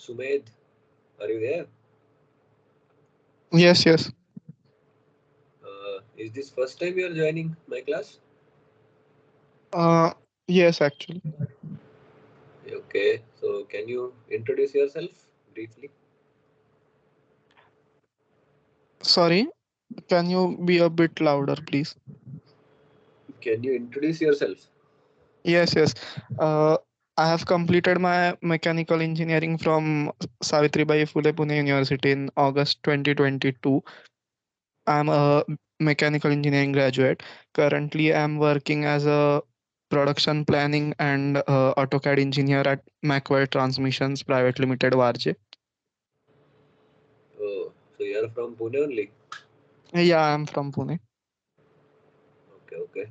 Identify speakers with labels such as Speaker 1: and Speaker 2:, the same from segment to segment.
Speaker 1: Sumed, are you there?
Speaker 2: Yes, yes.
Speaker 1: Is this first time you are joining my class?
Speaker 2: Uh, yes, actually.
Speaker 1: Okay, so can you introduce yourself briefly?
Speaker 2: Sorry, can you be a bit louder, please?
Speaker 1: Can you introduce yourself?
Speaker 2: Yes, yes. Uh, I have completed my mechanical engineering from Savitribai Phule Pune University in August 2022. I'm a mechanical engineering graduate. Currently, I'm working as a production planning and AutoCAD engineer at Macware Transmissions Private Limited, Varje.
Speaker 1: Oh, so you are from Pune only?
Speaker 2: Yeah, I'm from Pune.
Speaker 1: Okay, okay.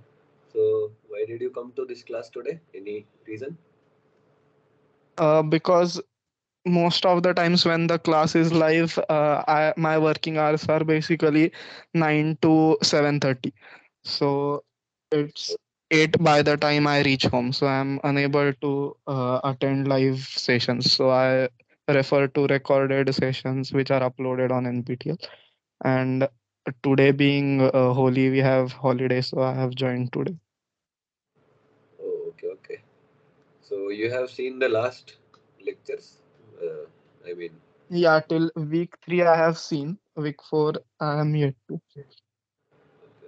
Speaker 1: So why did you come to this class today? Any reason?
Speaker 2: Because most of the times when the class is live, my working hours are basically 9 to 7:30. So it's 8 by the time I reach home. So I'm unable to attend live sessions. So I refer to recorded sessions which are uploaded on NPTEL. And today being Holi, we have holiday. So I have joined today.
Speaker 1: Oh, okay, okay. So you have seen the last lectures? I mean,
Speaker 2: Yeah, till week 3 I have seen. Week 4 I am yet to.
Speaker 1: okay,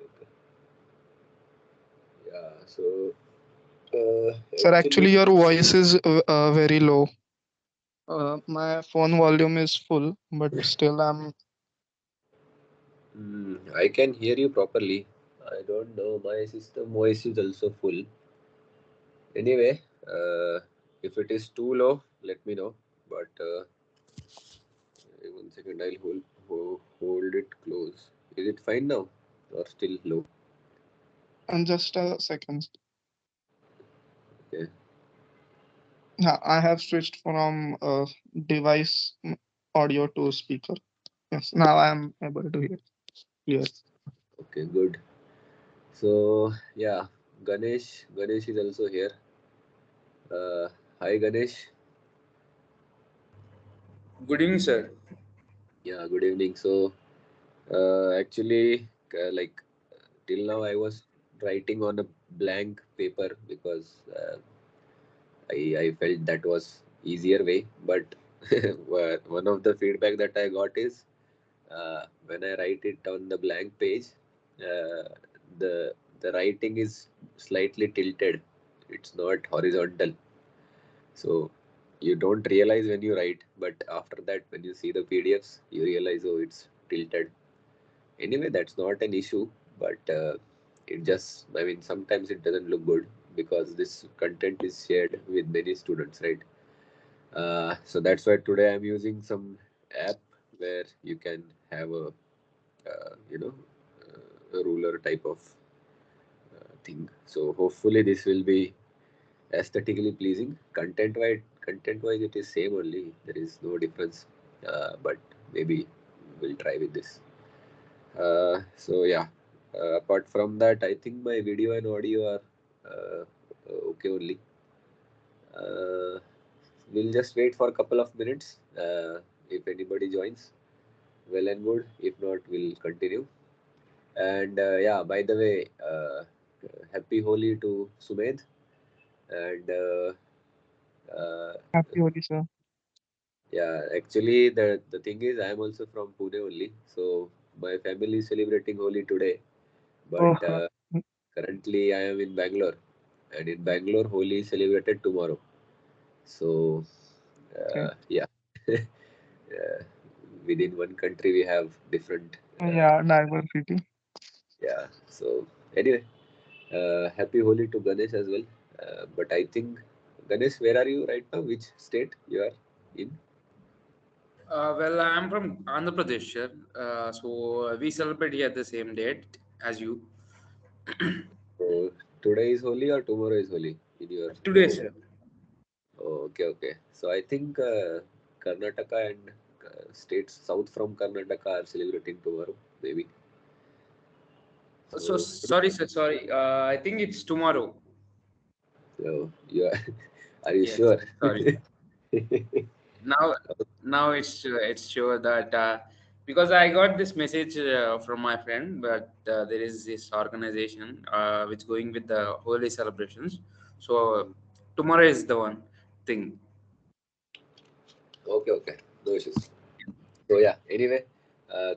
Speaker 1: okay. Yeah, so
Speaker 2: Sir,
Speaker 1: actually,
Speaker 2: actually, your voice is very low. My phone volume is full, but still I'm.
Speaker 1: I can hear you properly. I don't know, my system voice is also full. Anyway, if it is too low, let me know. But 1 second, I'll hold it close. Is it fine now or still low?
Speaker 2: And just a second.
Speaker 1: Okay.
Speaker 2: Yeah, I have switched from device audio to speaker. Yes, now I am able to hear clear.
Speaker 1: Okay, good. So yeah, Ganesh is also here. Hi Ganesh.
Speaker 3: Good evening, sir.
Speaker 1: Yeah, good evening. So actually, like till now, I was writing on a blank paper because I felt that was easier way. But one of the feedback that I got is when I write it on the blank page, the writing is slightly tilted. It's not horizontal. So you don't realize when you write, but after that, when you see the PDFs, you realize, oh, it's tilted. Anyway, that's not an issue, but it just, I mean, sometimes it doesn't look good because this content is shared with many students, right? So that's why today I'm using some app where you can have a, you know, a ruler type of thing. So hopefully this will be aesthetically pleasing. Content wise, it is same only. There is no difference. But maybe we'll try with this. So yeah. Apart from that, I think my video and audio are okay only. Uh, we'll just wait for a couple of minutes. If anybody joins, well and good. If not, we'll continue. And yeah, by the way, happy Holi to Sumed. And uh,
Speaker 2: Happy Holi, sir.
Speaker 1: yeah, actually, the thing is, I am also from Pune only. So my family is celebrating Holi today. But
Speaker 2: Oh,
Speaker 1: currently, I am in Bangalore. And in Bangalore, Holi is celebrated tomorrow. So
Speaker 2: okay.
Speaker 1: yeah. uh, Within one country, we have different.
Speaker 2: Yeah, diversity.
Speaker 1: Yeah. So anyway, happy Holi to Ganesh as well. But I think, Ganesh, where are you right now? Which state you are in?
Speaker 3: Well, I'm from Andhra Pradesh, sir. So we celebrate here the same date as you.
Speaker 1: So today is Holi or tomorrow is Holi in your
Speaker 3: Today,
Speaker 1: state?
Speaker 3: sir.
Speaker 1: Oh, okay, okay. So I think Karnataka and states south from Karnataka are celebrating tomorrow, maybe.
Speaker 3: So
Speaker 1: So,
Speaker 3: sorry, sir. Sorry. I think it's tomorrow.
Speaker 1: so you are, are you
Speaker 3: Yes.
Speaker 1: sure?
Speaker 3: Sorry. now it's sure that because I got this message from my friend, but there is this organization which going with the holy celebrations. So tomorrow is the one thing.
Speaker 1: Okay, no issues. So yeah, anyway,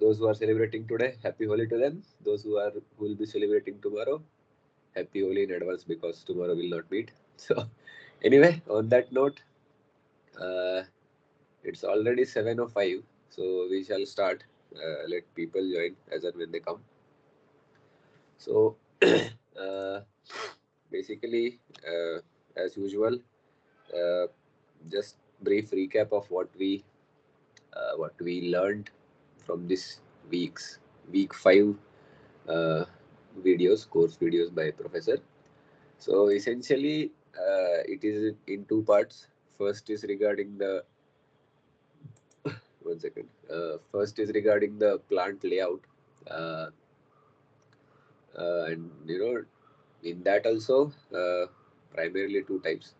Speaker 1: those who are celebrating today, happy Holi to them. Those who will be celebrating tomorrow, happy Holi in advance because tomorrow will not meet. So anyway, on that note, uh, it's already 7:05, so we shall start. Let people join as and when they come. So uh, basically, as usual, uh, just brief recap of what we learned from this week 5 uh, course videos by professor. So essentially, it is in two parts. First is regarding the one second. First is regarding the plant layout, uh, and in that also primarily two types.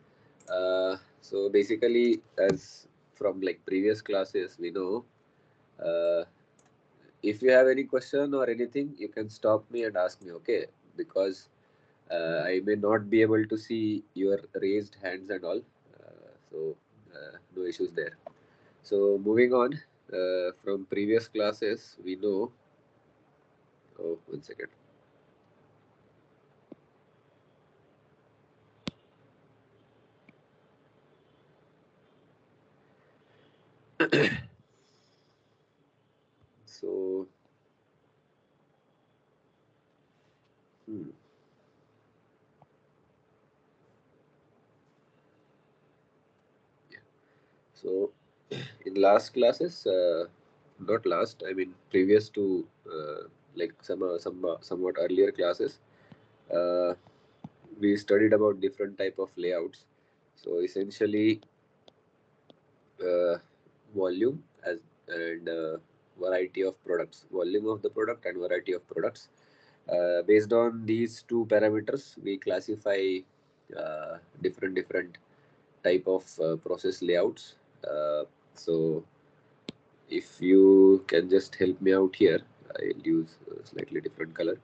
Speaker 1: So basically, as from like previous classes, we know. Uh, if you have any question or anything, you can stop me and ask me, okay? Because I may not be able to see your raised hands and all. So no issues there. So moving on from previous classes, we know. Oh, one second. So, hmm, yeah. So in last classes, not last, I mean previous to like somewhat earlier classes, uh, we studied about different type of layouts. So essentially, uh, volume as and variety of products, volume of the product and variety of products. Based on these two parameters, we classify different type of process layouts. So if you can just help me out here, I'll use a slightly different color.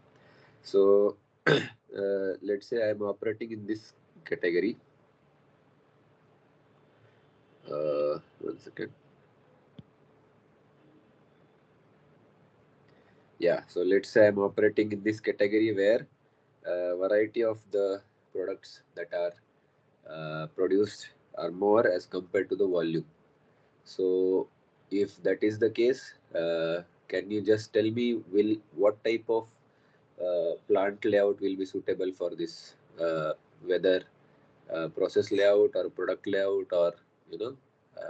Speaker 1: So let's say I'm operating in this category. One second. Yeah, so let's say I'm operating in this category where variety of the products that are produced are more as compared to the volume. So if that is the case, can you just tell me will what type of plant layout will be suitable for this, whether process layout or product layout or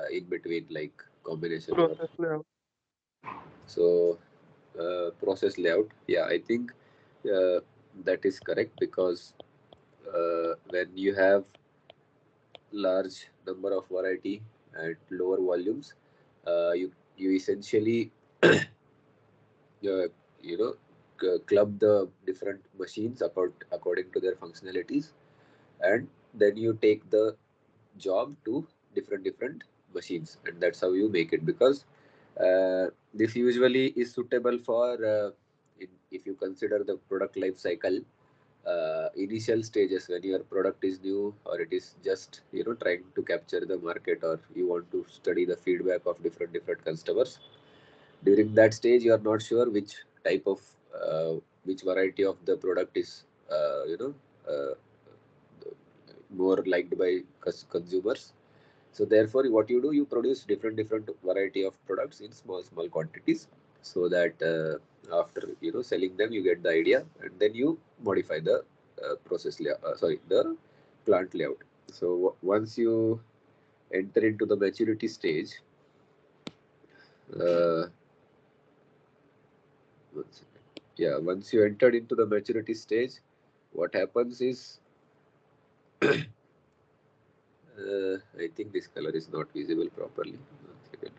Speaker 1: in between like combination or
Speaker 2: Process layout.
Speaker 1: so process layout. Yeah, I think that is correct because when you have large number of variety and lower volumes, you essentially uh, you know club the different machines according to their functionalities, and then you take the job to different machines, and that's how you make it because this usually is suitable for if you consider the product life cycle, initial stages when your product is new or it is just trying to capture the market, or you want to study the feedback of different customers. During that stage you are not sure which type of which variety of the product is uh, more liked by consumers. So therefore what you do, you produce different variety of products in small quantities, so that after selling them you get the idea, and then you modify the the plant layout. So once you enter into the maturity stage, uh, one second. Yeah, once you entered into the maturity stage, what happens is I think this color is not visible properly. One second.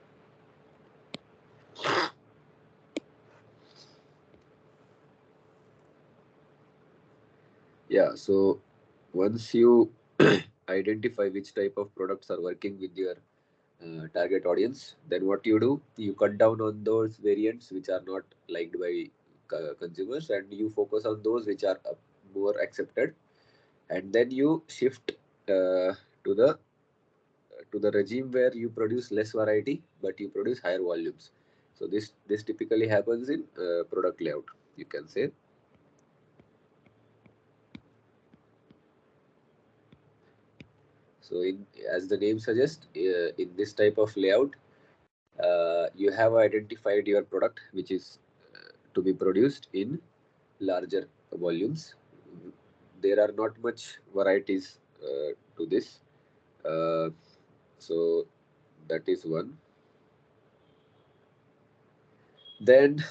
Speaker 1: Yeah, so once you identify which type of products are working with your target audience. Then what you do, you cut down on those variants which are not liked by consumers, and you focus on those which are more accepted, and then you shift to the regime where you produce less variety but you produce higher volumes. So this typically happens in product layout, you can say. So as the name suggests, in this type of layout, you have identified your product which is to be produced in larger volumes. There are not much varieties to this. Uh, so that is one. Then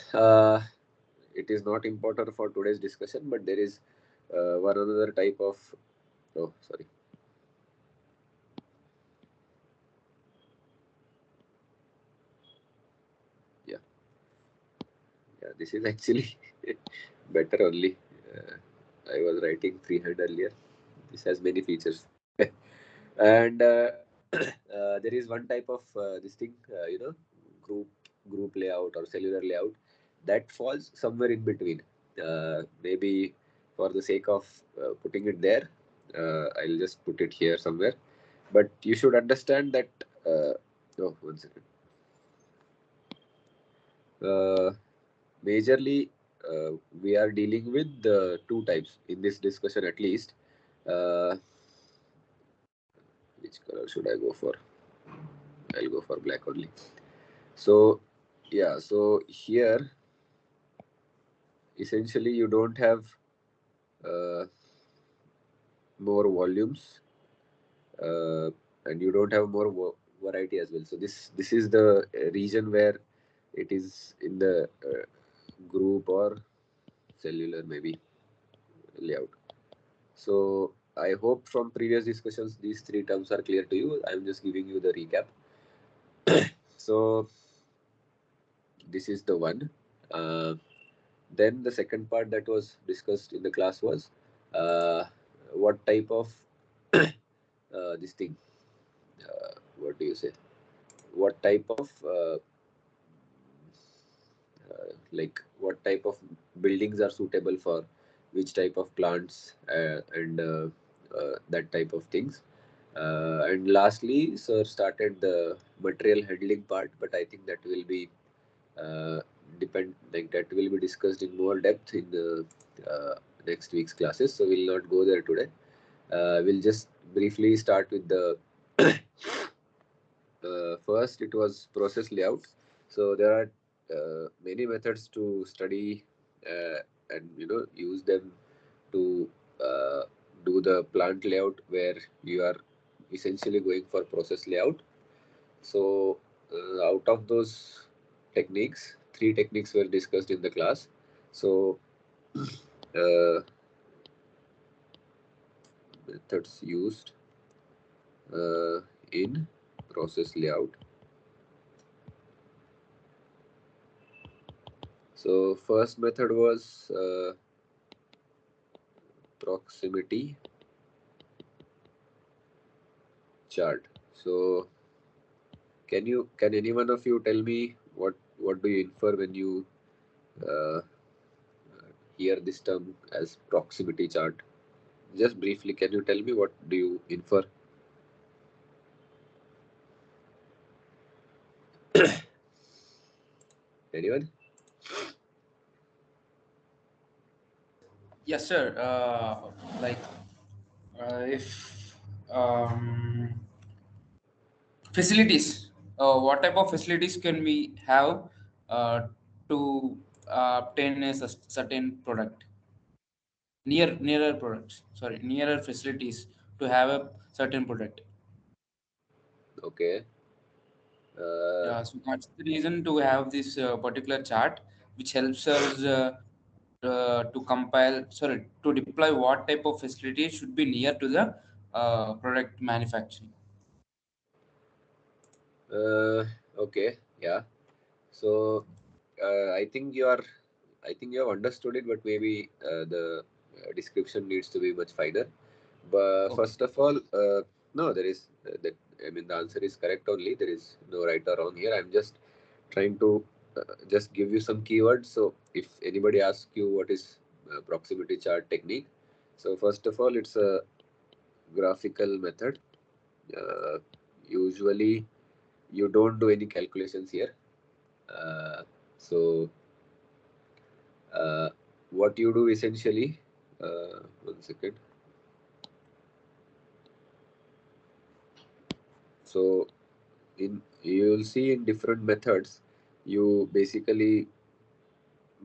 Speaker 1: it is not important for today's discussion, but there is one another type of. Oh, sorry. Yeah, yeah. This is actually better only. I was writing freehand earlier. This has many features, and there is one type of this thing, group layout or cellular layout that falls somewhere in between. Maybe for the sake of putting it there, I'll just put it here somewhere. But you should understand that. Oh, 1 second. Majorly, we are dealing with two types in this discussion, at least. Uh, which color should I go for? I'll go for black only. So, yeah, so here, essentially, you don't have uh, more volumes, and you don't have more variety as well. So this is the region where it is in the group or cellular maybe layout. So I hope from previous discussions these three terms are clear to you. I'm just giving you the recap. So this is the one. Then the second part that was discussed in the class was what type of this thing. What do you say? What type of like what type of buildings are suitable for which type of plants, and that type of things. And lastly, sir started the material handling part, but I think that will be uh, that will be discussed in more depth in the next week's classes. So we'll not go there today. We'll just briefly start with the first. It was process layout. So there are many methods to study and use them to uh, do the plant layout, where you are essentially going for process layout. So out of those techniques, three techniques were discussed in the class. So methods used in process layout. So first method was proximity chart. So can any one of you tell me what do you infer when you uh, hear this term as proximity chart? Just briefly, can you tell me what do you infer? Anyone?
Speaker 3: Yes, sir. Like if facilities, what type of facilities can we have uh, to obtain a certain product? Nearer products. Sorry, nearer facilities to have a certain product.
Speaker 1: Okay.
Speaker 3: Yeah, so that's the reason to have this particular chart, which helps us to compile, sorry, to deploy what type of facility should be near to the product manufacturing.
Speaker 1: uh, okay. Yeah. So I think you have understood it, but maybe the description needs to be much finer. But
Speaker 3: Okay.
Speaker 1: first of all, no, there is that I mean, the answer is correct only. There is no right or wrong here. I'm just trying to just give you some keywords. So if anybody asks you what is proximity chart technique, so first of all, it's a graphical method. Uh, Usually, you don't do any calculations here. Uh, so what you do essentially, 1 second. So you will see in different methods, you basically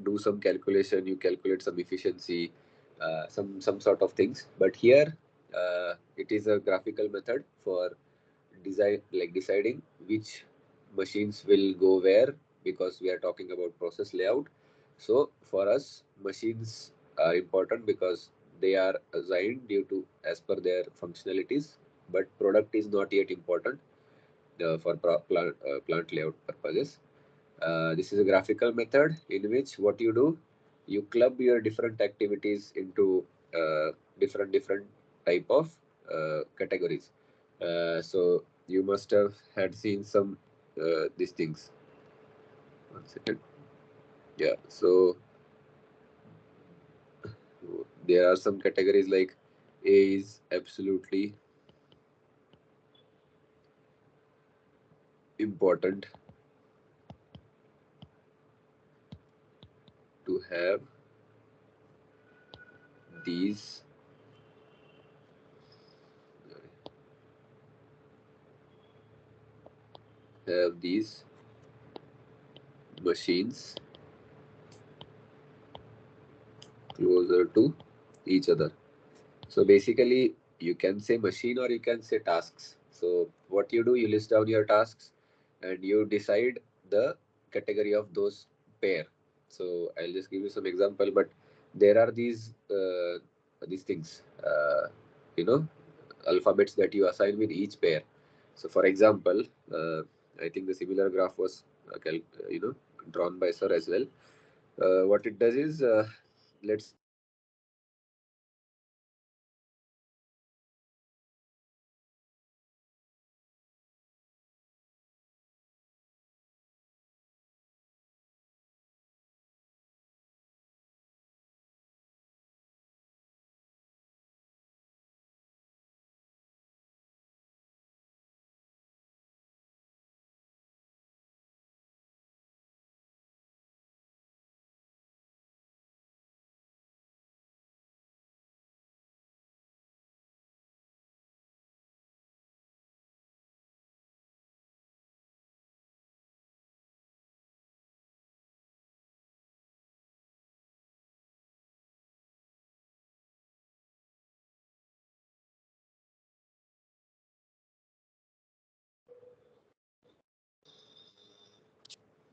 Speaker 1: do some calculation, you calculate some efficiency, some sort of things. But here, it is a graphical method for deciding which machines will go where, because we are talking about process layout. So for us, machines are important because they are assigned due to as per their functionalities, but product is not yet important for plant layout purposes. This is a graphical method in which what you do, you club your different activities into different type of categories. So you must have had seen some these things. 1 second. Yeah. So there are some categories like A is absolutely important to have these machines closer to each other. So basically, you can say machine or you can say tasks. So what you do, you list down your tasks and you decide the category of those pair. So I'll just give you some example, but there are these things, you know, alphabets that you assign with each pair. So for example, I think the similar graph was drawn by sir as well. What it does is, let's say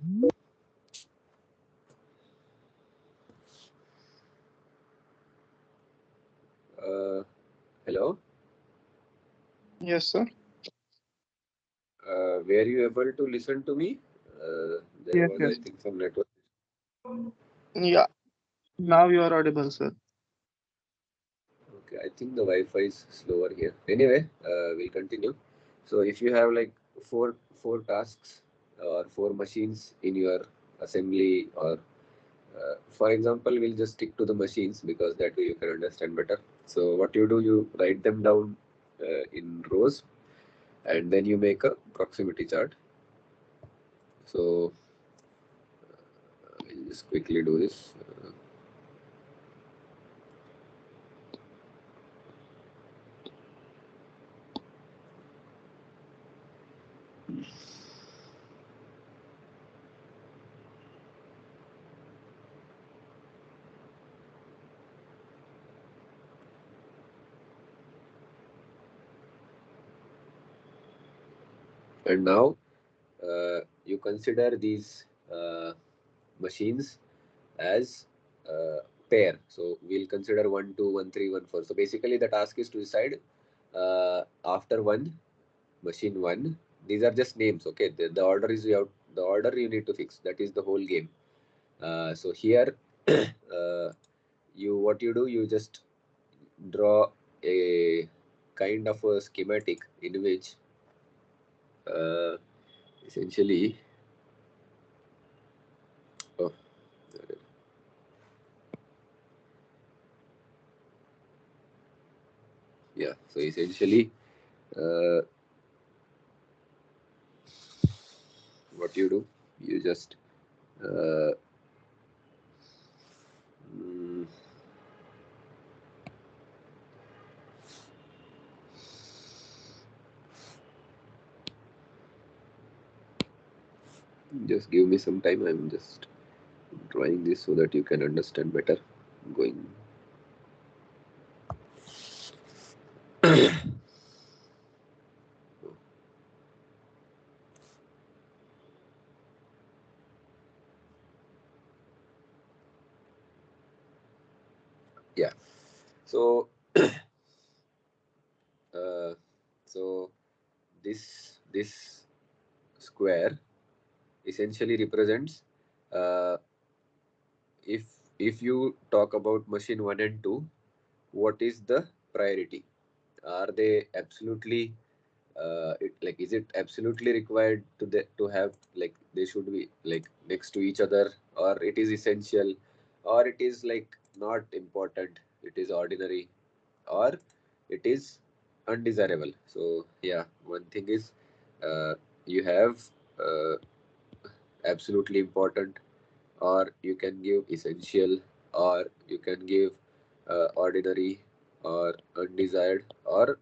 Speaker 1: you have hello.
Speaker 2: Yes, sir.
Speaker 1: Were you able to listen to me? There
Speaker 2: Yes,
Speaker 1: was, I
Speaker 2: yes.
Speaker 1: think, some network.
Speaker 2: Yeah. Now you are audible, sir.
Speaker 1: Okay, I think the Wi-Fi is slower here. Anyway, we'll continue. So if you have like four tasks or four machines in your assembly, or for example, we'll just stick to the machines because that way you can understand better. So what you do, you write them down in rows, and then you make a proximity chart. So I'll just quickly do this. And now you consider these machines as pair. So we'll consider 1, 2, 1, 3, 1, 4. So basically the task is to decide after one, machine one. These are just names. Okay, the order is the order you need to fix. That is the whole game. So here, what you do, you just draw a kind of a schematic in which essentially, oh, yeah. So essentially, what you do, you just mm, just give me some time. I'm just drawing this so that you can understand better. Going. Yeah. So, uh, so this square essentially represents, uh, if you talk about machine 1 and 2, what is the priority? Are they absolutely is it absolutely required to have, like, they should be like next to each other, or it is essential, or it is like not important, it is ordinary, or it is undesirable? So yeah, one thing is, you have uh, absolutely important, or you can give essential, or you can give ordinary, or undesired, or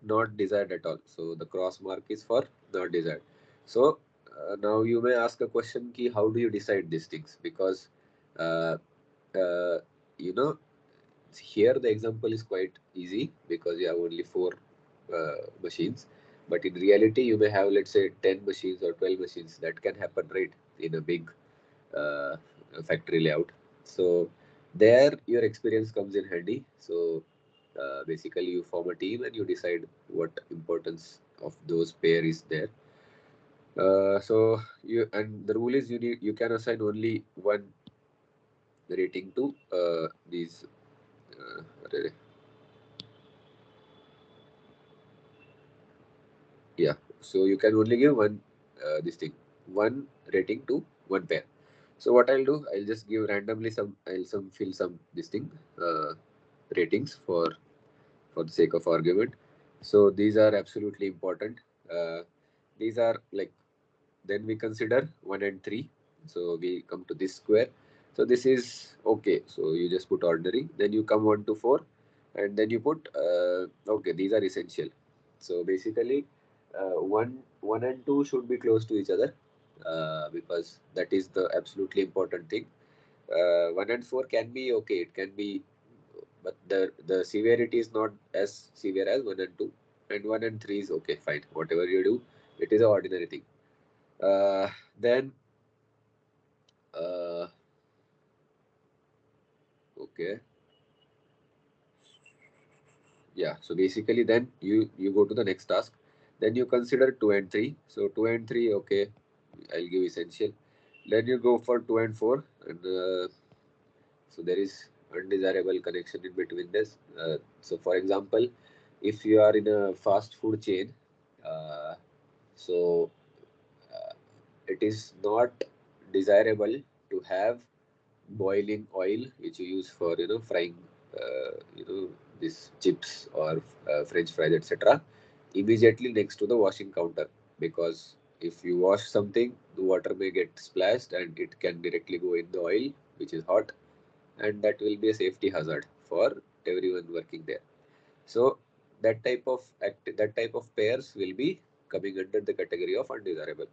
Speaker 1: not desired at all. So the cross mark is for not desired. So now you may ask a question ki how do you decide these things? Because uh, uh, you know, here the example is quite easy because you have only four machines, but in reality you may have, let's say, 10 machines or 12 machines. That can happen, right, in a big uh, factory layout. So there your experience comes in handy. So basically you form a team and you decide what importance of those pair is there. So you, and the rule is you can assign only one rating to these uh, yeah. So you can only give one this thing, one rating to one pair. So what I'll do, I'll just give randomly some, I'll some fill some this thing ratings for the sake of argument. So these are absolutely important. Uh, these are like, then we consider 1 and 3. So we come to this square. So this is okay. So you just put ordinary. Then you come 1 to 4, and then you put okay. These are essential. So basically, 1 and 2 should be close to each other because that is the absolutely important thing. 1 and 4 can be okay. It can be, but the severity is not as severe as 1 and 2, and 1 and 3 is okay, fine. Whatever you do, it is an ordinary thing. Then uh, okay, yeah. So basically, then you go to the next task. Then you consider 2 and 3. So 2 and 3, okay, I'll give essential. Then you go for 2 and 4, and so there is undesirable connection in between this. So for example, if you are in a fast food chain, uh, so uh, it is not desirable to have boiling oil which you use for frying these chips or french fries, etc., immediately next to the washing counter, because if you wash something, the water may get splashed and it can directly go in the oil which is hot, and that will be a safety hazard for everyone working there. So that type of pairs will be coming under the category of undesirable.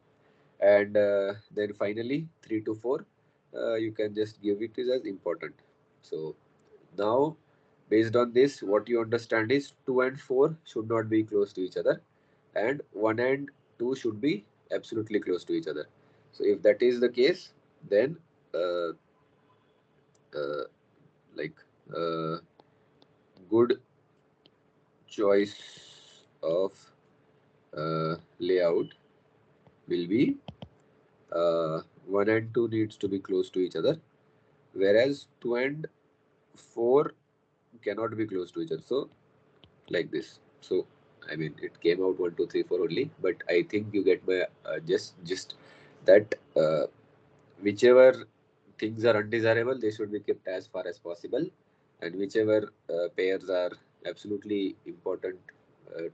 Speaker 1: And then finally 3 to 4, you can just give it as important. So now, based on this, what you understand is 2 and 4 should not be close to each other, and 1 and 2 should be absolutely close to each other. So if that is the case, then uh, uh, like uh, good choice of layout will be 1 and 2 needs to be close to each other, whereas 2 and 4 cannot be close to each other. So like this. So I mean, it came out 1, 2, 3, 4 only, but I think you get my just that whichever things are undesirable, they should be kept as far as possible, and whichever pairs are absolutely important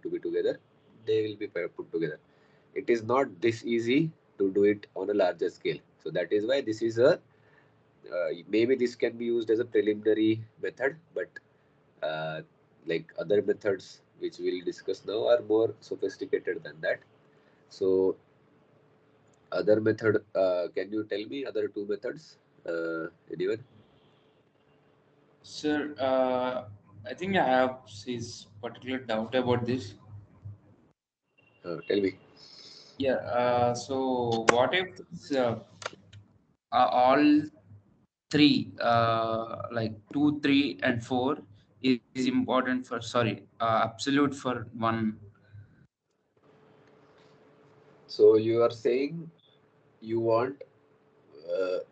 Speaker 1: to be together, they will be put together. It is not this easy to do it on a larger scale. So that is why this is a maybe this can be used as a preliminary method, but uh, like other methods which we'll discuss now are more sophisticated than that. So other method, can you tell me other two methods? Anyone?
Speaker 3: Sir, I think I have this particular doubt about this.
Speaker 1: Tell me.
Speaker 3: Yeah. So what if it's, all three, like 2, 3, and 4, is important for, sorry, absolute for one?
Speaker 1: So you are saying you want,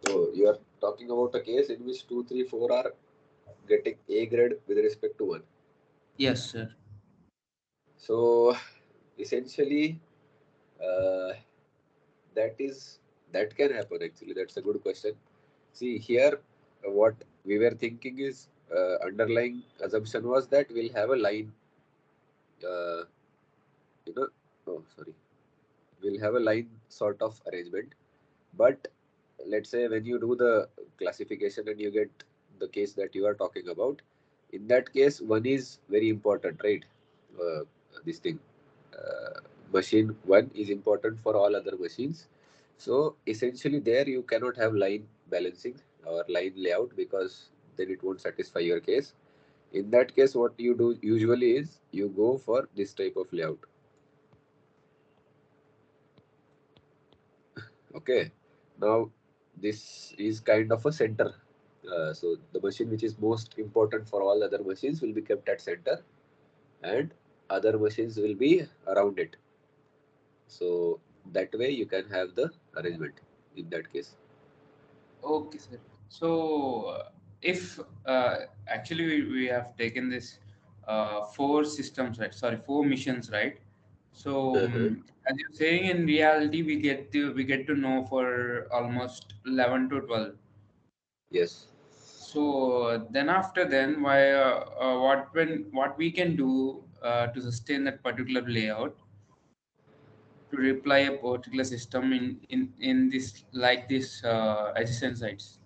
Speaker 1: you are talking about a case in which 2, 3, 4 are getting A grade with respect to 1.
Speaker 3: Yes, sir.
Speaker 1: So essentially, uh, that is that can happen actually. That's a good question. See here, what we were thinking is underlying assumption was that we'll have a line, uh, you know, oh sorry, we'll have a line sort of arrangement. But let's say when you do the classification and you get the case that you are talking about, in that case, one is very important, right? Uh, this thing, uh, machine one is important for all other machines. So essentially, there you cannot have line balancing or line layout because then it won't satisfy your case. In that case, what you do usually is you go for this type of layout. Okay. Now, this is kind of a center. So the machine which is most important for all other machines will be kept at center, and other machines will be around it. So that way you can have the arrangement in that case.
Speaker 3: Okay, sir. So, if actually we have taken this, four systems, right? Sorry, four missions, right? So,
Speaker 1: Uh-huh.
Speaker 3: as you're saying, in reality, we get to know for almost 11 to 12.
Speaker 1: Yes.
Speaker 3: So then after then, what we can do to sustain that particular layout, to reply a particular system in this, like this, adjacent sites.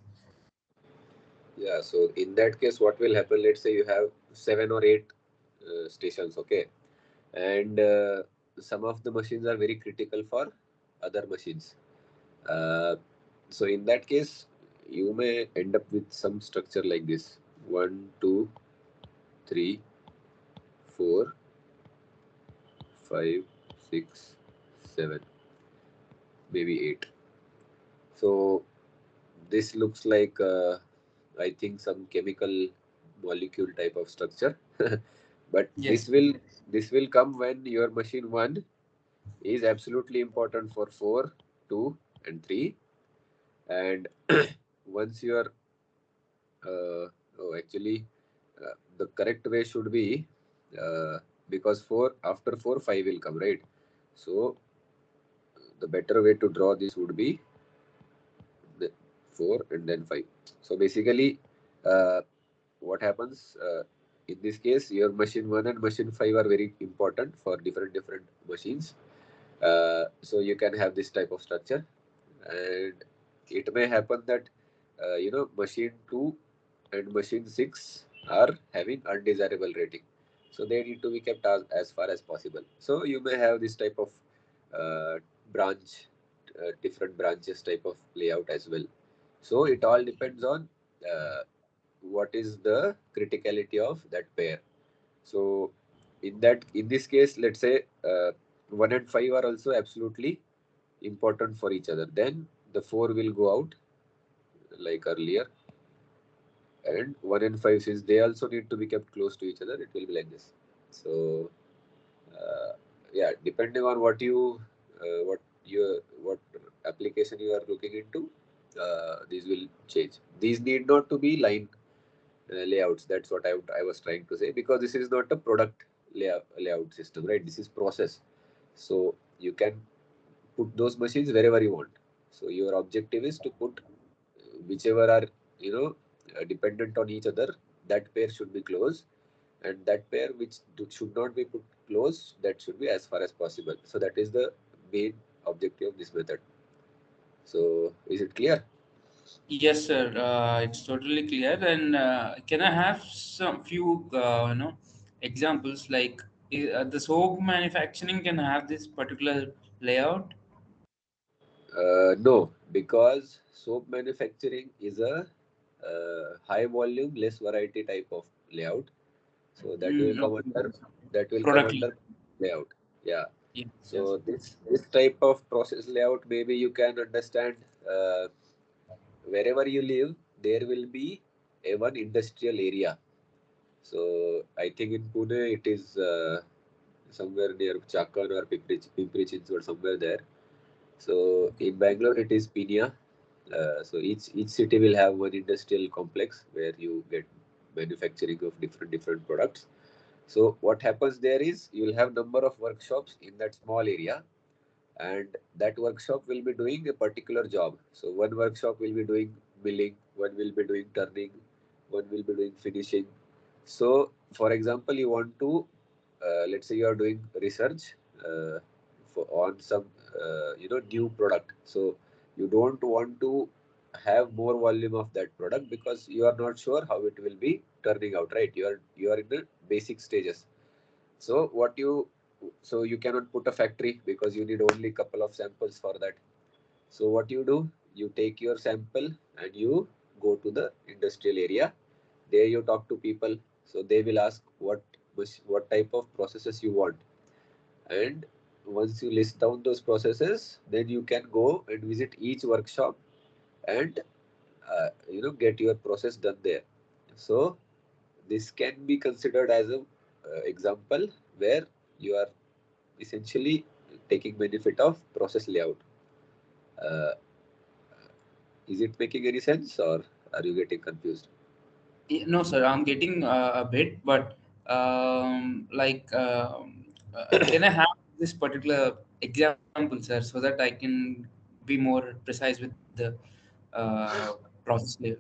Speaker 1: Yeah. So in that case, what will happen? Let's say you have 7 or 8 stations. Okay, and some of the machines are very critical for other machines. Uh, so in that case, you may end up with some structure like this: 1, 2, 3, 4, 5, 6, 7, maybe 8. So this looks like I think some chemical molecule type of structure. But
Speaker 3: Yes.
Speaker 1: this will come when your machine one is absolutely important for 4, 2, and 3, and once your oh actually the correct way should be uh, because 4 after 4 5 will come, right? So the better way to draw this would be the 4 and then 5. So basically uh, what happens in this case, your machine 1 and machine 5 are very important for different machines. So you can have this type of structure, and it may happen that machine 2 and machine 6 are having undesirable rating, so they need to be kept as far as possible. So you may have this type of uh, branch different branches type of layout as well. So it all depends on uh, what is the criticality of that pair. So in this case, let's say 1 and 5 are also absolutely important for each other. Then the 4 will go out like earlier, and 1 and 5, since they also need to be kept close to each other, it will be like this. So uh, yeah, depending on what application you are looking into, these will change. These need not to be line layouts. That's what I was trying to say, because this is not a product layout system, right? This is process. So you can put those machines wherever you want. So your objective is to put whichever are, dependent on each other, that pair should be close, and that pair which should not be put close, that should be as far as possible. So that is the main objective of this method. So is it clear?
Speaker 3: Yes, sir. It's totally clear. And can I have some few examples like the soap manufacturing can have this particular layout?
Speaker 1: No, because soap manufacturing is a high volume, less variety type of layout. So that will come
Speaker 3: Okay.
Speaker 1: under that will come
Speaker 3: Product
Speaker 1: under layout. Yeah.
Speaker 3: Yes, yes.
Speaker 1: So this type of process layout, maybe you can understand, wherever you live, there will be a one industrial area. So I think in Pune it is somewhere near Chakan or Pimpri Chinchwad, somewhere there. So in Bangalore it is Pinia. So each city will have one industrial complex where you get manufacturing of different products. So what happens there is you will have number of workshops in that small area, and that workshop will be doing a particular job. So one workshop will be doing milling, one will be doing turning, one will be doing finishing. So for example, you want to, let's say you are doing research on some new product. So you don't want to have more volume of that product because you are not sure how it will be turning out, right? You are in the basic stages. So you cannot put a factory because you need only couple of samples for that. So what you do, you take your sample and you go to the industrial area. There you talk to people. So they will ask what type of processes you want. And once you list down those processes, then you can go and visit each workshop and get your process done there. So this can be considered as a example where you are essentially taking benefit of process layout. Uh, is it making any sense, or are you getting confused?
Speaker 3: No, sir, I'm getting a bit, but can I have this particular example, sir, so that I can be more precise with the process layer?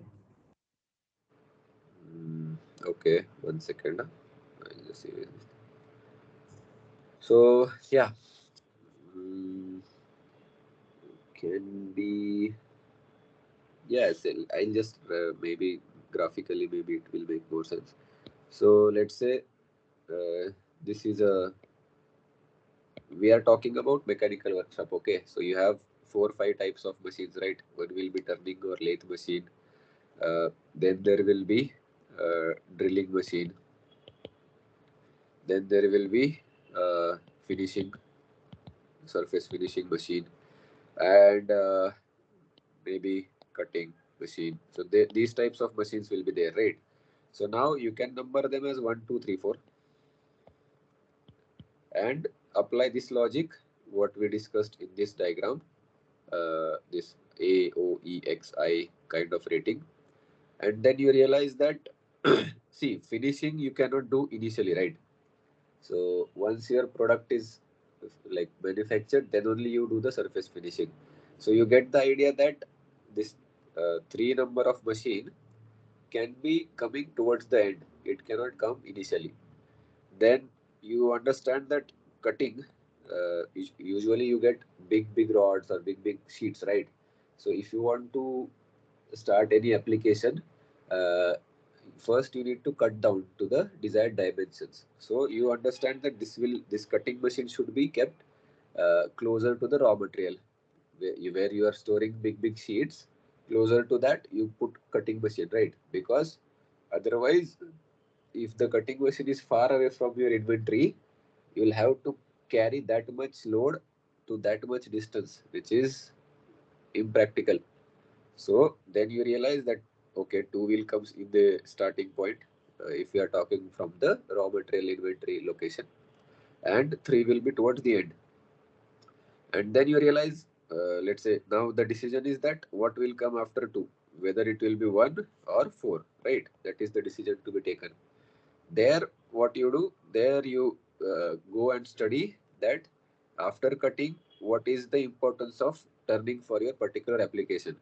Speaker 1: Okay, 1 second. I'll just see. So yeah, mm, can be, yes. I'll just maybe graphically, maybe it will make more sense. So let's say this is a we are talking about mechanical workshop. Okay, so you have 4 5 types of machines, right? One will be turning or lathe machine. Then there will be drilling machine. Then there will be finishing surface finishing machine, and maybe cutting machine. So these types of machines will be there, right? So now you can number them as 1 2 3 4 and apply this logic what we discussed in this diagram, this A, O, E, X, I kind of rating. And then you realize that, see, finishing you cannot do initially, right? So once your product is like manufactured, then only you do the surface finishing. So you get the idea that this three number of machine can be coming towards the end. It cannot come initially. Then you understand that cutting, usually you get big rods or big sheets, right? So if you want to start any application, uh, first you need to cut down to the desired dimensions. So you understand that this cutting machine should be kept closer to the raw material, where you are storing big sheets. Closer to that you put cutting machine, right? Because otherwise, if the cutting machine is far away from your inventory, you will have to carry that much load to that much distance, which is impractical. So then you realize that, okay, two wheel comes in the starting point, if we are talking from the raw material inventory location, and three will be towards the end. And then you realize, let's say now the decision is that what will come after two, whether it will be one or four, right? That is the decision to be taken. There, what you do, there you go and study that after cutting, what is the importance of turning for your particular application,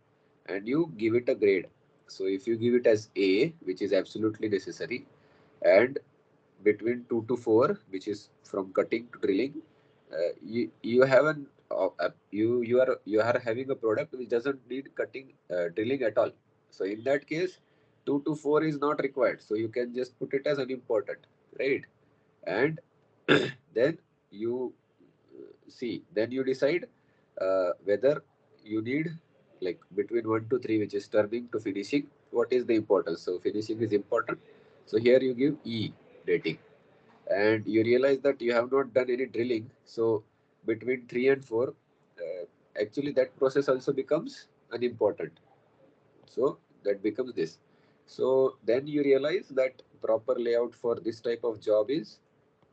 Speaker 1: and you give it a grade. So if you give it as A, which is absolutely necessary, and between 2 to 4, which is from cutting to drilling, you have an you are having a product which doesn't need cutting drilling at all. So in that case, 2 to 4 is not required, so you can just put it as unimportant, right? And then you see, then you decide whether you need, like, between 1 to 3, which is turning to finishing, what is the importance. So finishing is important, so here you give E rating, and you realize that you have not done any drilling. So between 3 and 4, actually that process also becomes unimportant. So that becomes this. So then you realize that proper layout for this type of job is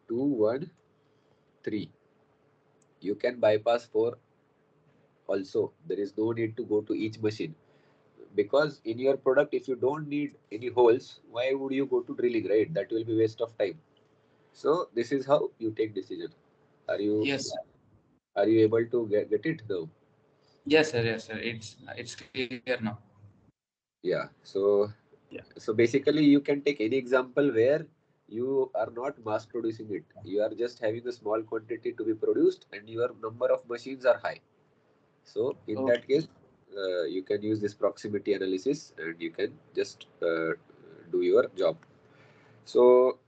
Speaker 1: 2, 1, 3. You can bypass 4 also. There is no need to go to each machine, because in your product, if you don't need any holes, why would you go to drilling, right? That will be waste of time. So this is how you take decision. Are you
Speaker 3: Yes.
Speaker 1: are you able to get it now?
Speaker 3: Yes, sir. Yes, sir. It's clear now.
Speaker 1: Yeah. So basically you can take any example where you are not mass producing it. You are just having a small quantity to be produced and your number of machines are high. So in
Speaker 3: Okay.
Speaker 1: that case, you can use this proximity analysis and you can just do your job. So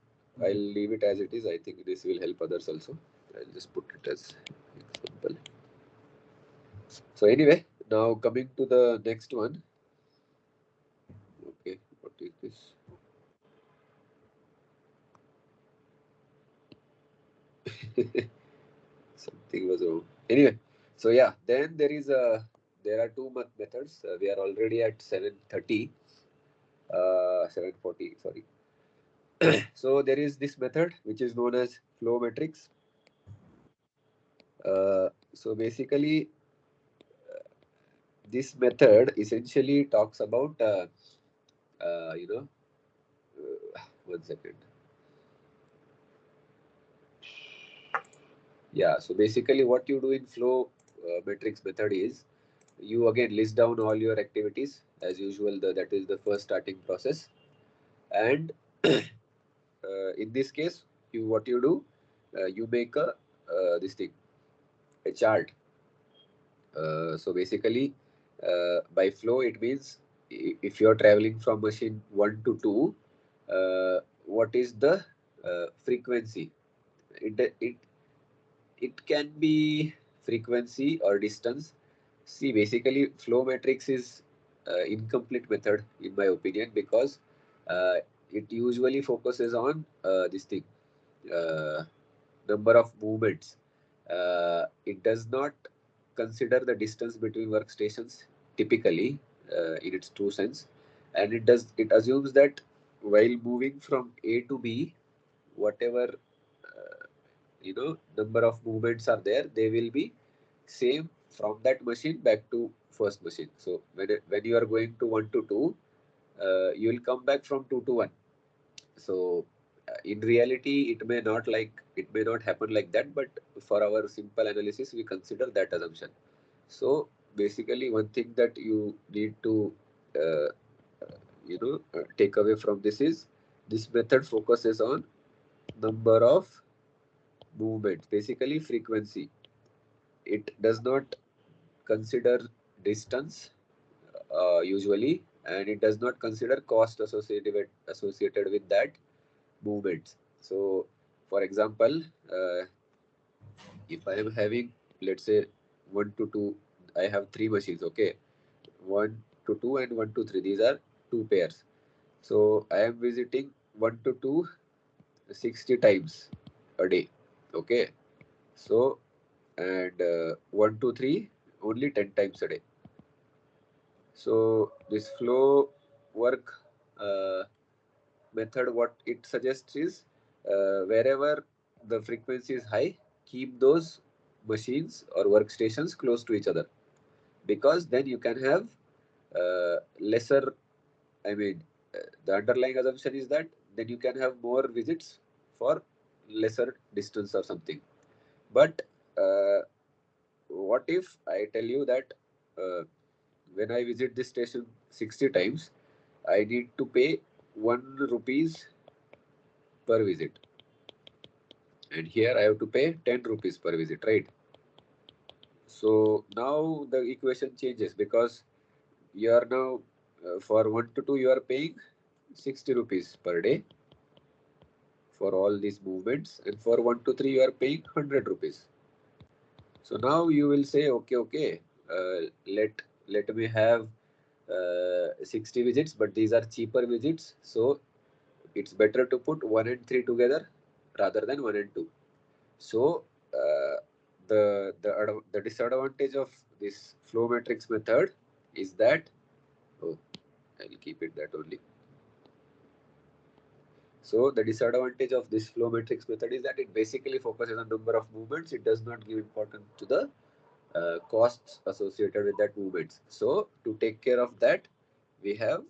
Speaker 1: I'll leave it as it is. I think this will help others also. I'll just put it as example. So anyway, now coming to the next one. Okay, what is this? Something was wrong. Anyway, so yeah, then there are two methods. We are already at 7:30, 7:40. Sorry. So there is this method which is known as flow metrics. So basically, this method essentially talks about uh, you know, 1 second. Yeah. So basically, what you do in flow metrics method is you again list down all your activities as usual. That is the first starting process, and in this case, what you do, you make a this thing, a chart. So basically, by flow, it means if you are traveling from machine 1 to 2, what is the frequency? It it can be frequency or distance. See, basically, flow matrix is incomplete method in my opinion, because uh, it usually focuses on this thing, uh, number of movements. It does not consider the distance between workstations typically, in its true sense, and it assumes that while moving from A to B, whatever number of movements are there, they will be same from that machine back to first machine. So when you are going to 1 to 2, you will come back from 2 to 1. So in reality, it may not happen like that, but for our simple analysis, we consider that assumption. So basically, one thing that you need to uh, take away from this is this method focuses on number of movements, basically frequency. It does not consider distance usually, and it does not consider cost associated with that movements. So, for example, if I am having, let's say, 1 to 2, I have three machines. Okay, 1 to 2 and 1 to 3. These are two pairs. So I am visiting 1 to 2 60 times a day. Okay, so and 1 to 3 only 10 times a day. So this flow work uh, method, what it suggests is wherever the frequency is high, keep those machines or workstations close to each other, because then you can have lesser. I mean, the underlying assumption is that then you can have more visits for lesser distance or something. But what if I tell you that uh, when I visit this station 60 times, I need to pay 1 rupees per visit, and here I have to pay 10 rupees per visit, right? So now the equation changes because you are now for 1 to 2 you are paying 60 rupees per day for all these movements, and for 1 to 3 you are paying 100 rupees. So now you will say, okay, let me have 60 visits, but these are cheaper visits, so it's better to put 1 and 3 together rather than 1 and 2. So the disadvantage of this flow matrix method is that, oh, I'll keep it that only. So the disadvantage of this flow matrix method is that it basically focuses on number of movements. It does not give importance to the costs associated with that movements. So to take care of that, we have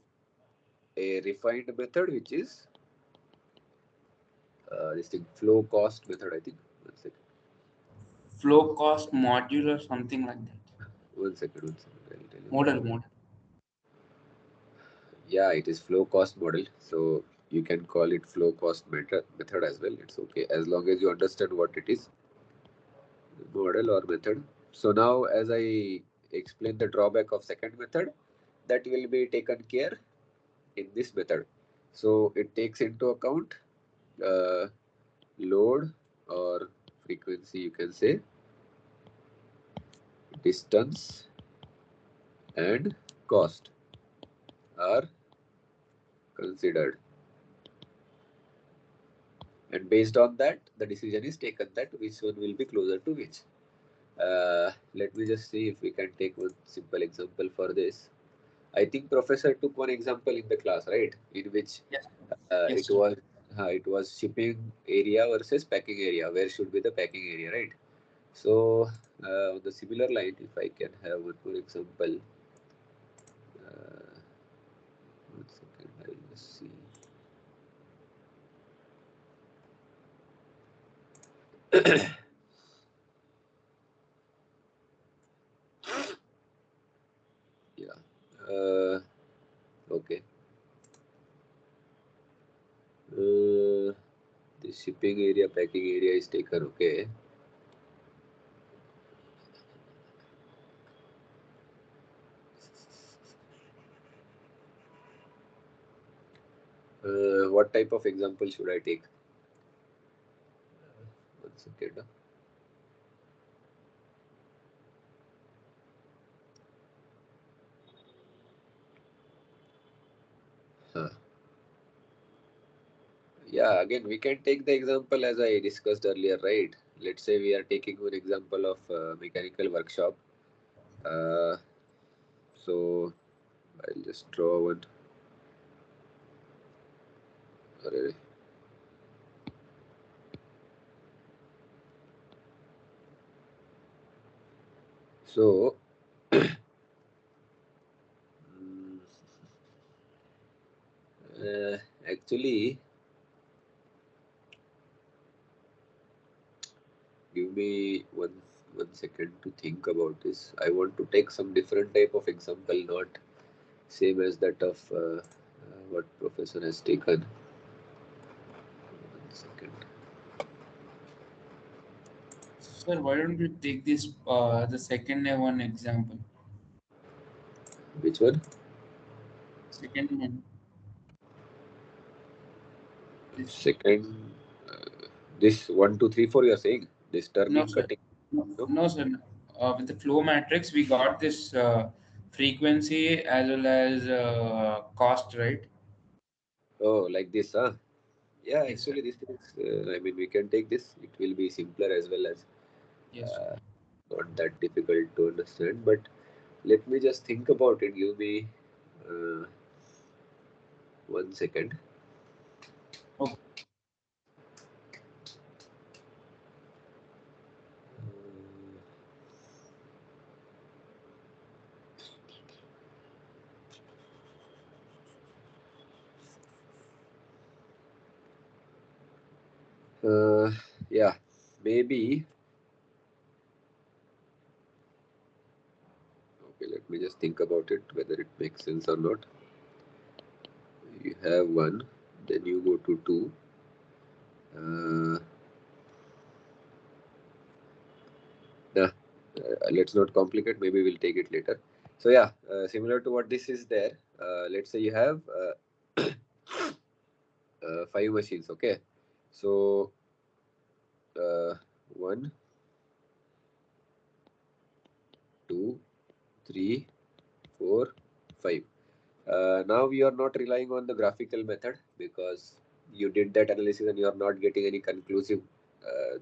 Speaker 1: a refined method, which is this thing, flow cost method. I think. 1 second.
Speaker 3: Flow cost module or something like that.
Speaker 1: 1 second. 1 second. I'll tell you.
Speaker 3: Model.
Speaker 1: Yeah, it is flow cost model. So you can call it flow cost method as well. It's okay as long as you understand what it is, model or method. So now, as I explained the drawback of second method, that will be taken care in this method. So it takes into account uh, load or frequency, you can say, distance and cost are considered, and based on that the decision is taken that which one will be closer to which. Let me just see if we can take one simple example for this. I think professor took one example in the class, right, in which
Speaker 3: Yes.
Speaker 1: uh,
Speaker 3: Yes,
Speaker 1: it
Speaker 3: sir.
Speaker 1: was it was shipping area versus packing area. Where should be the packing area, right? So on the similar line, if I can have one more example, 1 second, I'll just see. Yeah. Okay. The shipping area, packing area is taken. Okay. What type of example should I take? 1 second. Huh. Yeah, again, we can take the example as I discussed earlier, right? Let's say we are taking one example of mechanical workshop. Uh, so I'll just draw one. Array. So mm, actually, give me one second to think about this. I want to take some different type of example, not same as that of what professor has taken. 1 second.
Speaker 3: Sir, why don't you take this the second one example?
Speaker 1: Which one?
Speaker 3: Second one. This
Speaker 1: Second. This 1, 2, 3, 4. You are saying this
Speaker 3: no
Speaker 1: turning,
Speaker 3: sir.
Speaker 1: cutting. No.
Speaker 3: No sir. With the flow matrix, we got this frequency as well as cost, right?
Speaker 1: Oh, like this, huh? Yeah,
Speaker 3: Yes, sir.
Speaker 1: actually, this is. I mean, we can take this. It will be simpler as well as
Speaker 3: Yes, sir.
Speaker 1: uh, not that difficult to understand. But let me just think about it. Give me uh, 1 second.
Speaker 3: Okay.
Speaker 1: Yeah, maybe. Okay, let me just think about it, whether it makes sense or not. You have 1, then you go to 2. Let's not complicate. Maybe we'll take it later. So yeah, similar to what this is there. Let's say you have 5 machines. Okay, so 1, 2, 3, 4, 5. Now you are not relying on the graphical method because you did that analysis and you are not getting any conclusive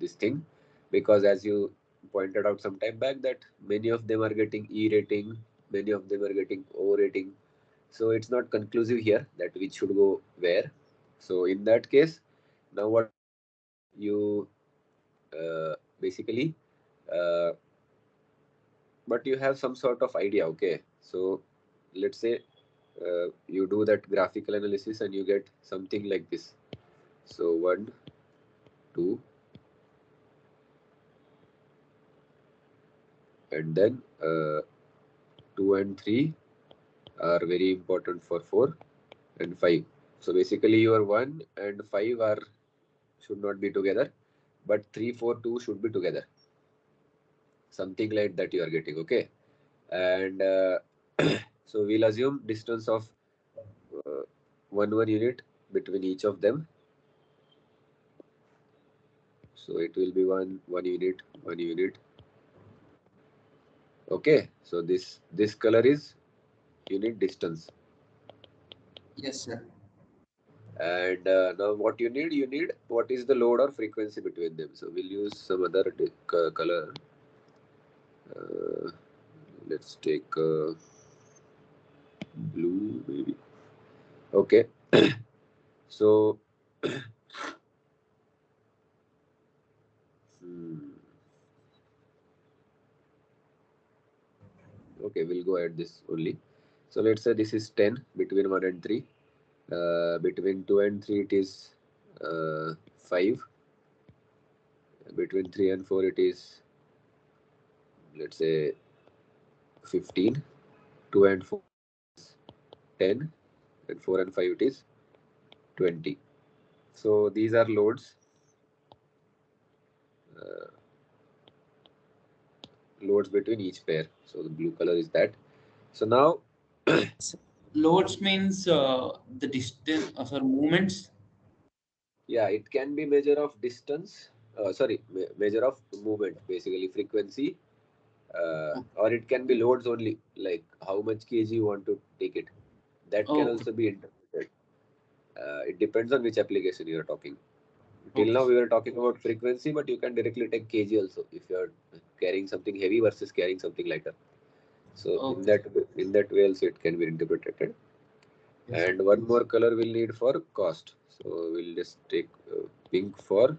Speaker 1: this thing, because as you pointed out some time back that many of them are getting E rating, many of them are getting O rating. So it's not conclusive here that which should go where. So in that case, now what you basically, uh, but you have some sort of idea. Okay, so let's say you do that graphical analysis and you get something like this. So 1, 2, and then 2 and 3 are very important for 4 and 5. So basically your 1 and 5 are should not be together, but 3, 4, 2 should be together. Something like that you are getting. Okay, and so we'll assume distance of 1 unit between each of them. So it will be 1 unit, 1 unit. Okay, so this color is unit distance.
Speaker 3: Yes, sir.
Speaker 1: And now what you need what is the load or frequency between them. So we'll use some other color. Let's take blue maybe. Okay, so okay, we'll go at this only. So let's say this is 10 between 1 and 3. Between 2 and 3 it is 5. Between 3 and 4 it is, let's say, 15. 2 and 4 is 10, and 4 and 5 it is 20. So these are loads. Uh, Loads between each pair. So the blue color is that. So now,
Speaker 3: Loads means the distance, sorry, movements.
Speaker 1: yeah, it can be measure of distance. Sorry, measure of movement, basically frequency, or it can be loads only, like how much kg you want to take it. That can
Speaker 3: Okay.
Speaker 1: also be interpreted. It depends on which application you are talking. Till
Speaker 3: Okay.
Speaker 1: now we were talking about frequency, but you can directly take kg also if you are carrying something heavy versus carrying something lighter. So
Speaker 3: Okay.
Speaker 1: in that way also it can be interpreted.
Speaker 3: Yes.
Speaker 1: And one more color we'll need for cost. So we'll just take pink for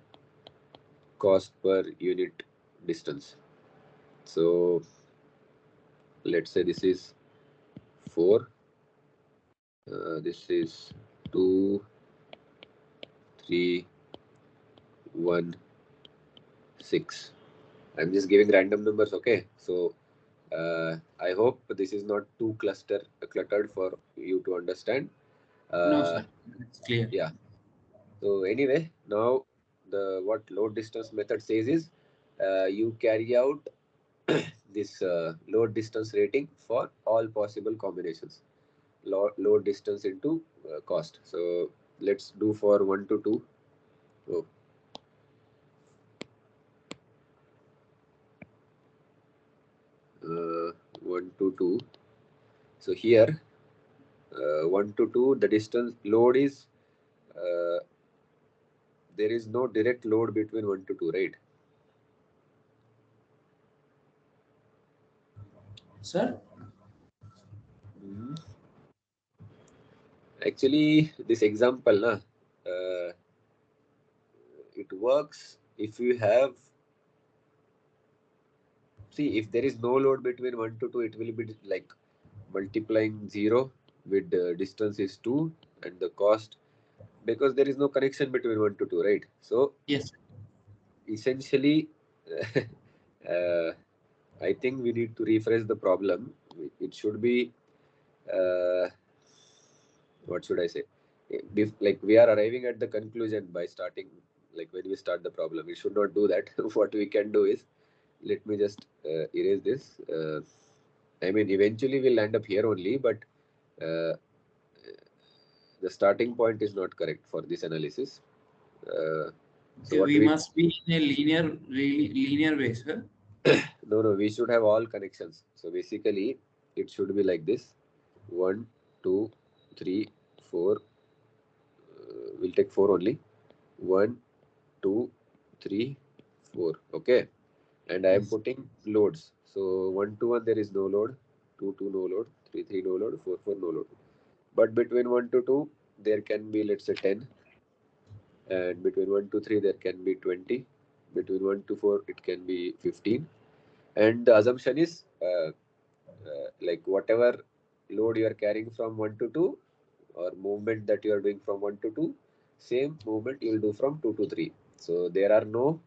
Speaker 1: cost per unit distance. So let's say this is 4, this is 2, 3, 1, 6. I'm just giving random numbers. Okay, so I hope this is not too cluttered for you to understand.
Speaker 3: No,
Speaker 1: Uh,
Speaker 3: sir. It's clear.
Speaker 1: yeah. So anyway, now the what load distance method says is you carry out this load distance rating for all possible combinations. Load distance into cost. So let's do for 1 to 2. Oh. 1 to 2. So here 1 to 2, the distance load is uh, there is no direct load between 1 to 2, right?
Speaker 3: Sir?
Speaker 1: Mhm. Actually, this example, it works if you have, see, if there is no load between 1 to 2, it will be like multiplying 0 with the distance is 2 and the cost because there is no connection between 1 to 2, right? So
Speaker 3: Yes.
Speaker 1: essentially, uh, I think we need to rephrase the problem. It should be, uh, what should I say? Like we are arriving at the conclusion by starting, like when we start the problem. We should not do that. What we can do is, let me just erase this. I mean, eventually we'll end up here only, but uh, the starting point is not correct for this analysis. So
Speaker 3: Okay,
Speaker 1: what
Speaker 3: we
Speaker 1: we
Speaker 3: must be in a linear way, sir.
Speaker 1: no, we should have all connections. So basically, it should be like this: 1, 2, 3, 4. We'll take 4 only. 1, 2, 3, 4. Okay, and I am
Speaker 3: Yes.
Speaker 1: putting loads. So 1 to 1 there is no load. 2 to no load. 3 3 no load. 4 4 no load. But between 1 to 2 there can be, let's say, 10, and between 1 to 3 there can be 20. Between 1 to 4 it can be 15. And the assumption is like whatever load you are carrying from 1 to 2, or movement that you are doing from 1 to 2, same movement you will do from 2 to 3. So there are no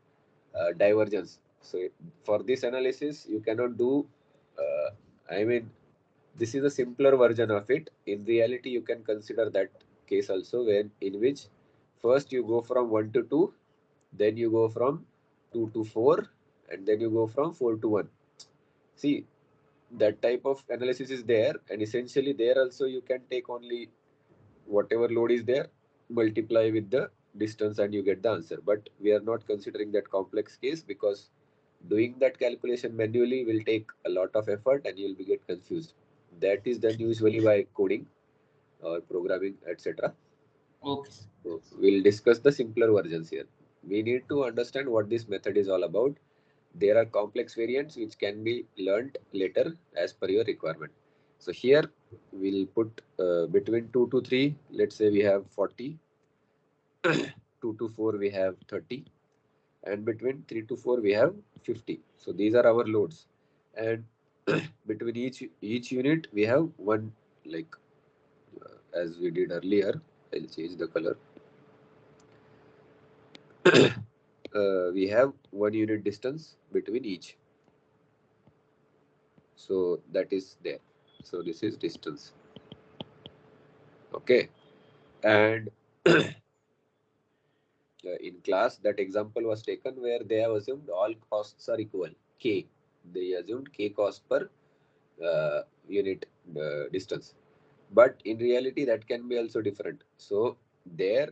Speaker 1: divergence. So for this analysis you cannot do, I mean, this is a simpler version of it. In reality you can consider that case also, when in which first you go from 1 to 2, then you go from 2 to 4, and then you go from 4 to 1. See, that type of analysis is there, and essentially there also you can take only whatever load is there, multiply with the distance, and you get the answer. But we are not considering that complex case, because doing that calculation manually will take a lot of effort and you'll be get confused. That is done usually by coding or programming, etc.
Speaker 3: Okay.
Speaker 1: So we'll discuss the simpler versions here. We need to understand what this method is all about. There are complex variants which can be learnt later as per your requirement. So here we'll put between 2 to 3, let's say we have 40, 2 to 4 we have 30, and between 3 to 4 we have 50. So these are our loads, and between each unit we have one, like as we did earlier. I'll change the color. We have 1 unit distance between each. So that is there. So this is distance. Okay. And in class, that example was taken where they have assumed all costs are equal. K. They assumed K cost per unit distance. But in reality, that can be also different. So there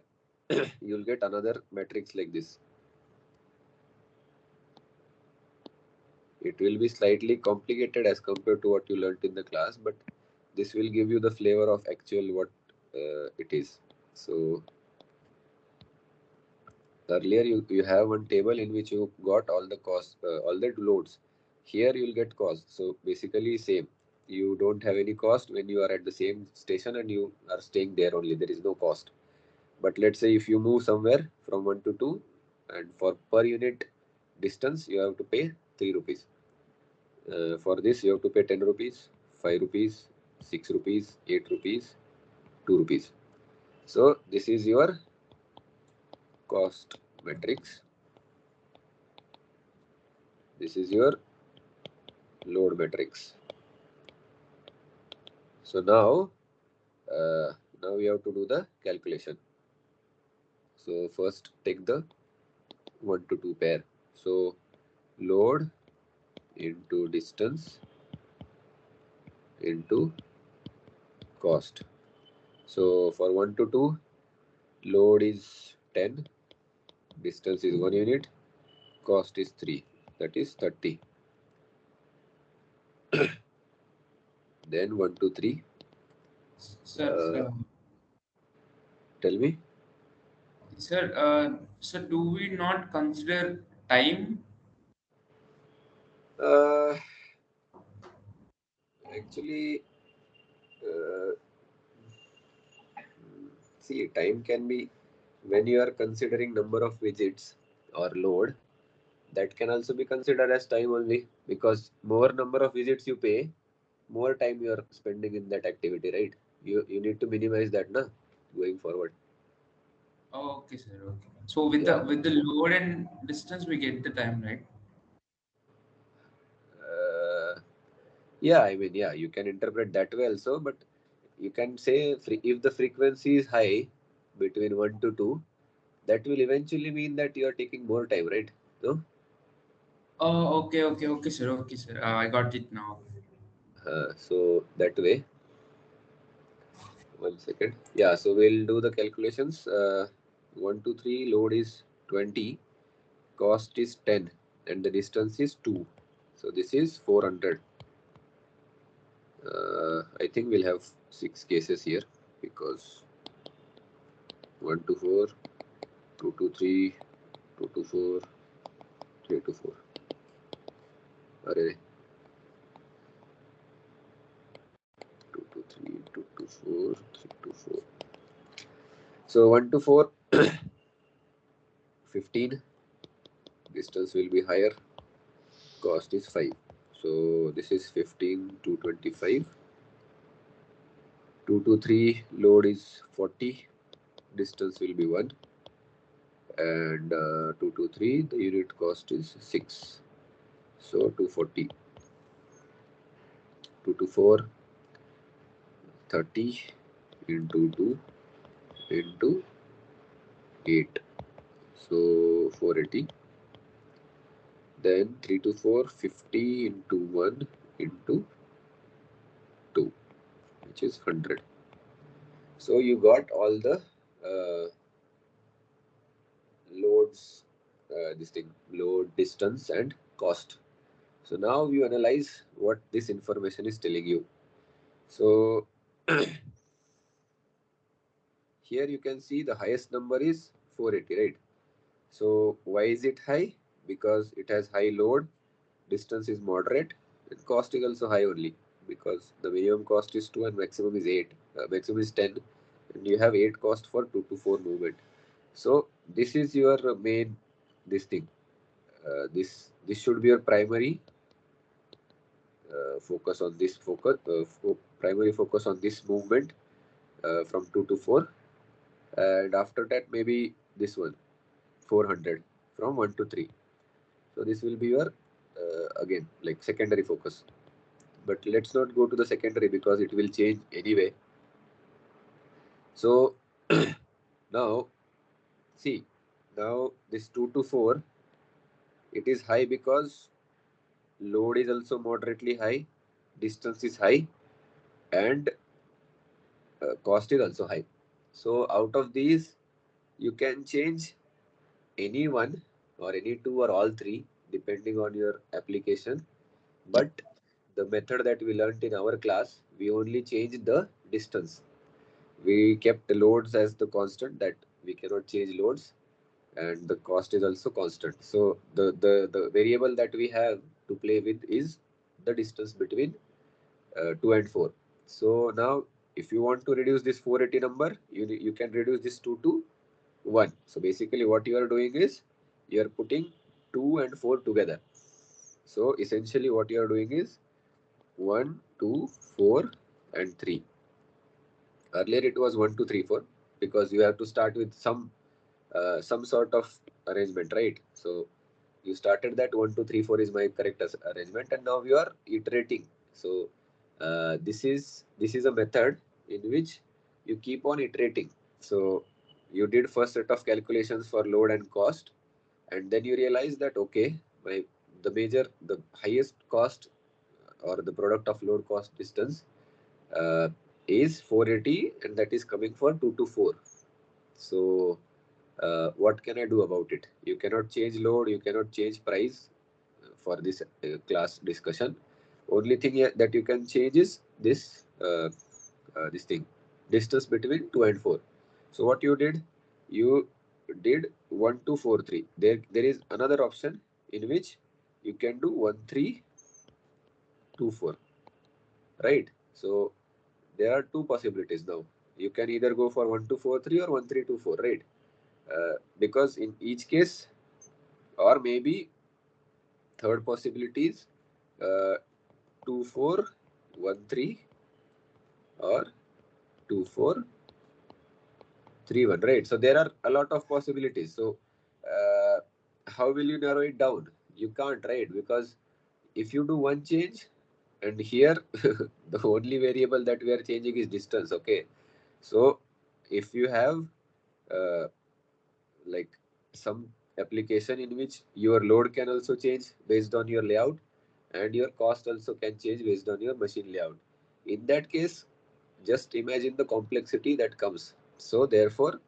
Speaker 1: you'll get another matrix like this. It will be slightly complicated as compared to what you learned in the class, but this will give you the flavor of actual what it is. So earlier you have one table in which you got all the costs, all the loads. Here you'll get cost. So basically same. You don't have any cost when you are at the same station and you are staying there only. There is no cost. But let's say if you move somewhere from 1 to 2, and for per unit distance you have to pay 3 rupees. For this you have to pay 10 rupees, 5 rupees, 6 rupees, 8 rupees, 2 rupees. So this is your cost matrix. This is your load matrix. So now we have to do the calculation. So first take the 1 to 2 pair. So load into distance into cost. So for 1 to 2, load is 10, distance is 1 unit, cost is 3, that is 30. Then 1 to 3,
Speaker 3: Sir,
Speaker 1: tell me.
Speaker 3: sir, do we not consider time?
Speaker 1: Uh, Actually, uh, see, time can be, when you are considering number of visits or load, that can also be considered as time only, because more number of visits you pay, more time you are spending in that activity, right? You need to minimize that, na, going forward.
Speaker 3: Oh, okay, sir. Okay. So with
Speaker 1: Yeah.
Speaker 3: the load and distance, we get the time, right?
Speaker 1: Yeah, I mean, yeah, you can interpret that way also, but you can say if the frequency is high between 1 to 2, that will eventually mean that you are taking more time, right? No?
Speaker 3: Oh, okay, okay, okay, sir. Okay, sir. I got it now.
Speaker 1: So that way, 1 second. Yeah, so we'll do the calculations. 1 to 3, load is 20, cost is 10, and the distance is 2. So this is 400. I think we'll have 6 cases here because 1 to 4, 2 to 3, 2 to 4, 3 to 4. Array, 2 to 3, 2 to 4, 3 to 4. So 1 to 4, 15. Distance will be higher. Cost is 5. So this is 15 to 25. 2 to 3, load is 40. Distance will be 1. And 2 to 3, the unit cost is 6. So 240. 2 to 4, 30 into 2 into 8. So 480. Then 3 to 4, 50 into 1 into 2, which is 100. So you got all the loads, this thing, load, distance, and cost. So now you analyze what this information is telling you. So here you can see the highest number is 480, right? So why is it high? Because it has high load, distance is moderate, and cost is also high only because the minimum cost is 2 and maximum is 8, maximum is 10, and you have 8 cost for 2 to 4 movement. So this is your main this thing. This should be your primary focus on this primary focus on this movement from 2 to 4, and after that maybe this one 400 from 1 to 3. So this will be your again like secondary focus, but let's not go to the secondary because it will change anyway. So now see, now this 2 to 4, it is high because load is also moderately high, distance is high, and cost is also high. So out of these, you can change any one or any two or all three depending on your application. But the method that we learned in our class, we only changed the distance. We kept the loads as the constant, that we cannot change loads, and the cost is also constant. So the variable that we have to play with is the distance between 2 and 4. So now if you want to reduce this 480 number, you can reduce this 2 to 1. So basically what you are doing is you are putting 2 and 4 together. So essentially what you are doing is 1, 2, 4 and 3. Earlier it was 1, 2, 3, 4 because you have to start with some sort of arrangement, right? So you started that 1, 2, 3, 4 is my correct arrangement, and now you are iterating. So this is a method in which you keep on iterating. So you did first set of calculations for load and cost, and then you realize that okay, the highest cost or the product of load cost distance uh, is 480, and that is coming for 2 to 4. So what can I do about it? You cannot change load, you cannot change price for this class discussion. Only thing that you can change is this thing, distance between 2 and 4. So what you did 1, 2, 4, 3. There is another option in which you can do 1, 3, 2, 4, right? So there are two possibilities now. You can either go for 1, 2, 4, 3 or 1, 3, 2, 4, right? Because in each case, or maybe third possibility is 2, 4, 1, 3 or 2, 4, 3-1, right? So there are a lot of possibilities. So how will you narrow it down? You can't, right? Because if you do one change, and here the only variable that we are changing is distance, okay? So if you have uh, like some application in which your load can also change based on your layout, and your cost also can change based on your machine layout, in that case, just imagine the complexity that comes. So therefore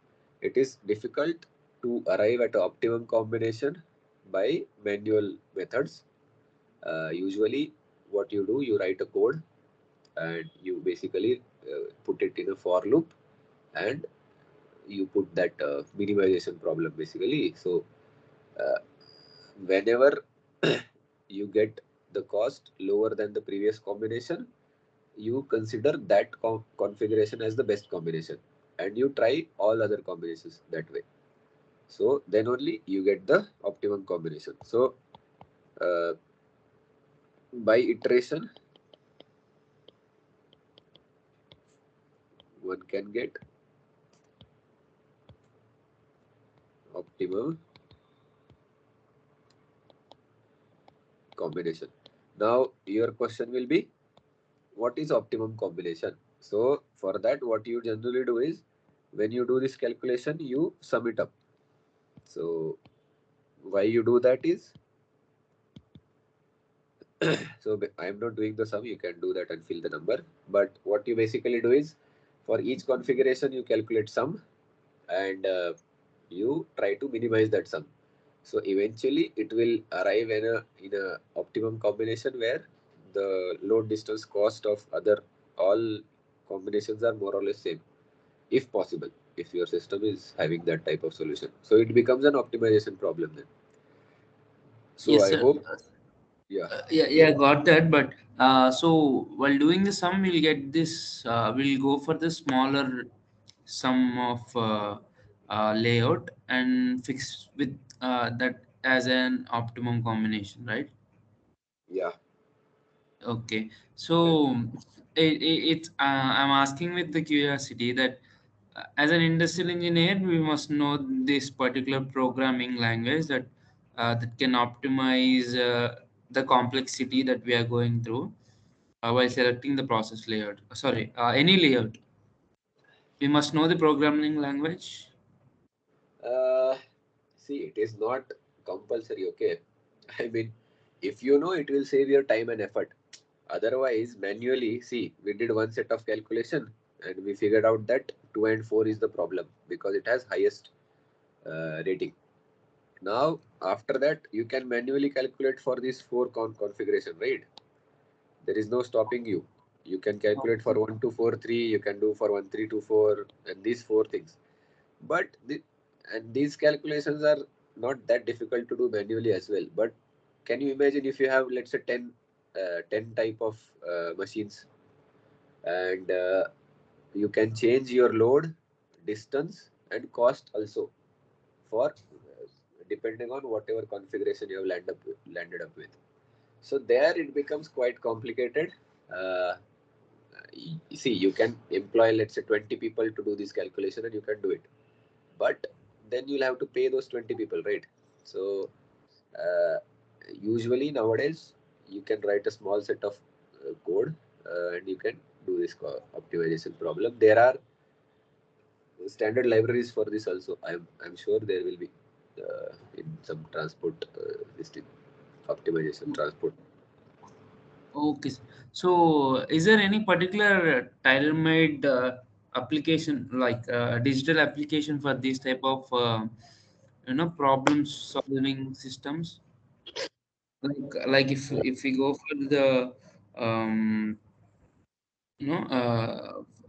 Speaker 1: it is difficult to arrive at an optimum combination by manual methods. Usually what you do, you write a code and you basically put it in a for loop, and you put that minimization problem basically. So uh, whenever you get the cost lower than the previous combination, you consider that configuration as the best combination, and you try all other combinations that way. So then only you get the optimum combination. So uh, by iteration, one can get optimum combination. Now your question will be, what is optimum combination? So for that, what you generally do is, when you do this calculation, you sum it up. So why you do that is, so I am not doing the sum, you can do that and fill the number. But what you basically do is, for each configuration you calculate sum, and you try to minimize that sum. So eventually it will arrive in a optimum combination where the load, distance, cost of other all combinations are more or less same, if possible, if your system is having that type of solution. So it becomes an optimization problem then. So
Speaker 3: Yes,
Speaker 1: I
Speaker 3: sir.
Speaker 1: hope, yeah.
Speaker 3: Yeah, got that. But so while doing the sum, we'll get this. We'll go for the smaller sum of layout and fix with that as an optimum combination, right?
Speaker 1: Yeah.
Speaker 3: Okay.
Speaker 1: And
Speaker 3: So it's I'm asking with the curiosity that as an industrial engineer, we must know this particular programming language that can optimize the complexity that we are going through while selecting the process layout. Sorry, any layout. We must know the programming language.
Speaker 1: uh, see, it is not compulsory, okay? I mean, if you know, it will save your time and effort. Otherwise, manually, see, we did one set of calculation and we figured out that 2 and 4 is the problem because it has highest rating. Now, after that, you can manually calculate for this 4 configuration, right? There is no stopping you. You can calculate for 1 2 4 3, you can do for 1 3 2 4, and these 4 things. But and these calculations are not that difficult to do manually as well. But can you imagine if you have, let's say, 10 type of machines, and you can change your load, distance, and cost also for depending on whatever configuration you have landed up with. So there it becomes quite complicated. Uh, See, you can employ, let's say, 20 people to do this calculation, and you can do it. But then you'll have to pay those 20 people, right? So uh, usually nowadays you can write a small set of code, and you can do this optimization problem. There are standard libraries for this also. I'm sure there will be in some transport this thing, optimization transport.
Speaker 3: Okay. So, is there any particular tailor-made application, like digital application for this type of problem-solving systems? Like if we go for the um,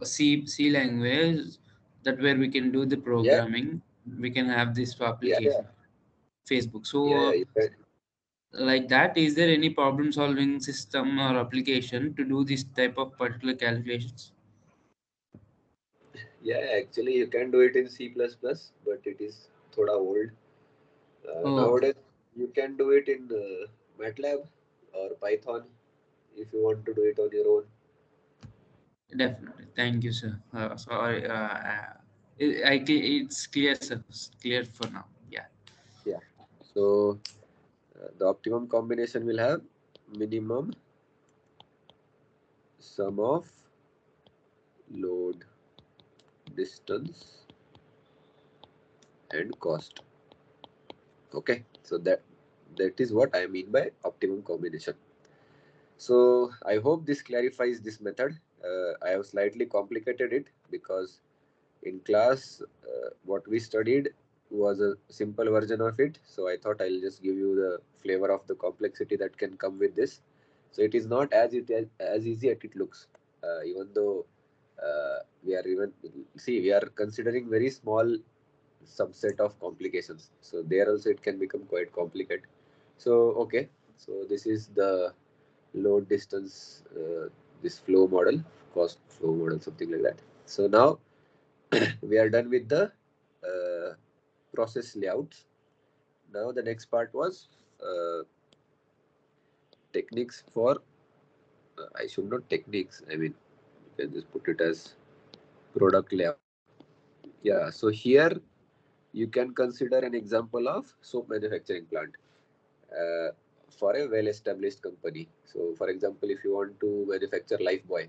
Speaker 3: C language, that where we can do the
Speaker 1: Yeah,
Speaker 3: programming, we can have this
Speaker 1: yeah,
Speaker 3: application, Facebook.
Speaker 1: yeah, yeah.
Speaker 3: So,
Speaker 1: You can,
Speaker 3: like that, is there any problem solving system or application to do this type of particular calculations?
Speaker 1: yeah, actually you can do it in C++, but it is thoda old.
Speaker 3: Okay,
Speaker 1: Nowadays you can do it in MATLAB or Python if you want to do it on your own.
Speaker 3: definitely. Thank you, sir. Sorry, It's clear, sir. Clear for now. Yeah.
Speaker 1: Yeah. So the optimum combination will have minimum sum of load, distance, and cost. Okay, so that is what I mean by optimum combination. So I hope this clarifies this method. I have slightly complicated it because in class what we studied was a simple version of it. So I thought I'll just give you the flavor of the complexity that can come with this. So it is not as easy as it looks. Even though we are considering very small subset of complications. So there also it can become quite complicated. So okay, so this is the load distance, this flow model, cost flow model, something like that. So now we are done with the process layouts. Now the next part was techniques for, I should not techniques, I mean, you can just put it as product layout. Yeah, so here you can consider an example of soap manufacturing plant uh, for a well-established company. So for example, if you want to manufacture Lifebuoy,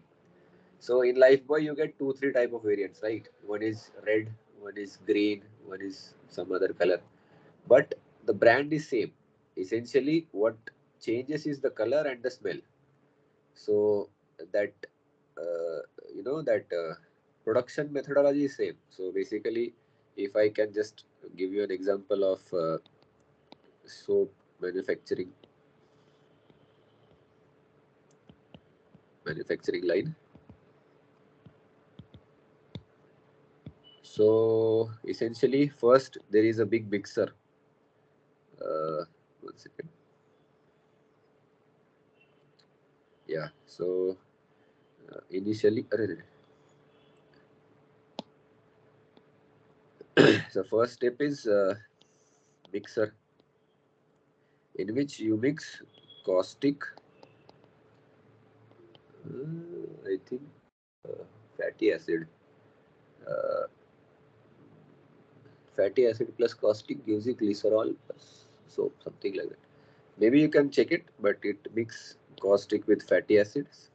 Speaker 1: so in Lifebuoy you get two, three type of variants, right? One is red, one is green, one is some other color, but the brand is same. Essentially, what changes is the color and the smell. So that uh, that production methodology is same. So basically, if I can just give you an example of soap manufacturing line. So essentially, first there is a big mixer. One second. Yeah. So initially, the first step is mixer, in which you mix caustic, I think fatty acid. Uh, Fatty acid plus caustic gives you glycerol plus soap, something like that. Maybe you can check it, but it mix caustic with fatty acids.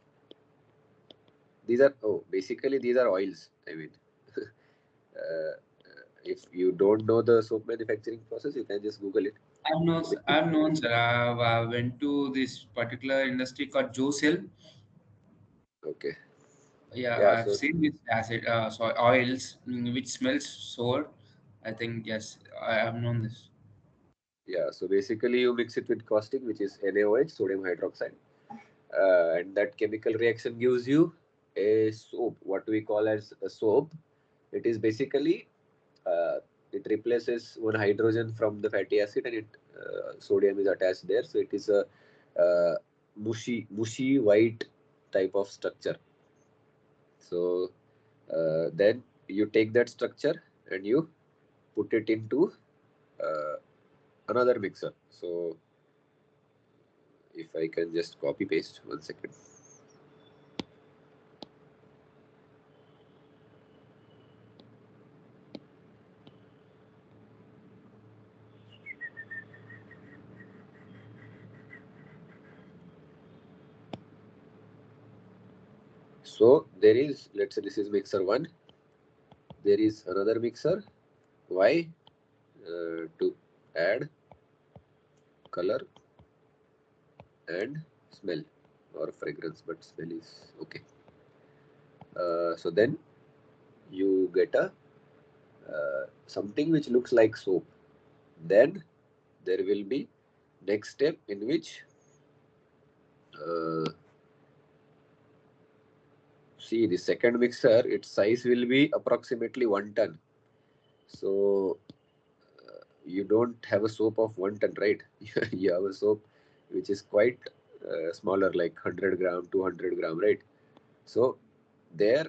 Speaker 1: These are, oh, basically these are oils. I mean, uh, if you don't know the soap manufacturing process, you can just Google it.
Speaker 3: I've known, sir. I went to this particular industry called Josel.
Speaker 1: Okay.
Speaker 3: Yeah,
Speaker 1: Yeah.
Speaker 3: I've
Speaker 1: So
Speaker 3: seen this acid, oils which smells sour. I think yes, I have known this.
Speaker 1: yeah. So basically, you mix it with caustic, which is NaOH, sodium hydroxide, and that chemical reaction gives you a soap. What we call as a soap. It is basically it replaces one hydrogen from the fatty acid, and sodium is attached there. So it is a mushy white type of structure. So then you take that structure and you put it into uh, another mixer. So if I can just copy paste, one second. So there is, let's say this is mixer one. There is another mixer. Why? To add color and smell or fragrance, but smell is okay. So then you get a something which looks like soap. Then there will be next step in which uh, see the second mixer, its size will be approximately 1 ton. So you don't have a soap of 1 ton, right? You have a soap which is quite smaller, like 100 gram, 200 gram, right? So there,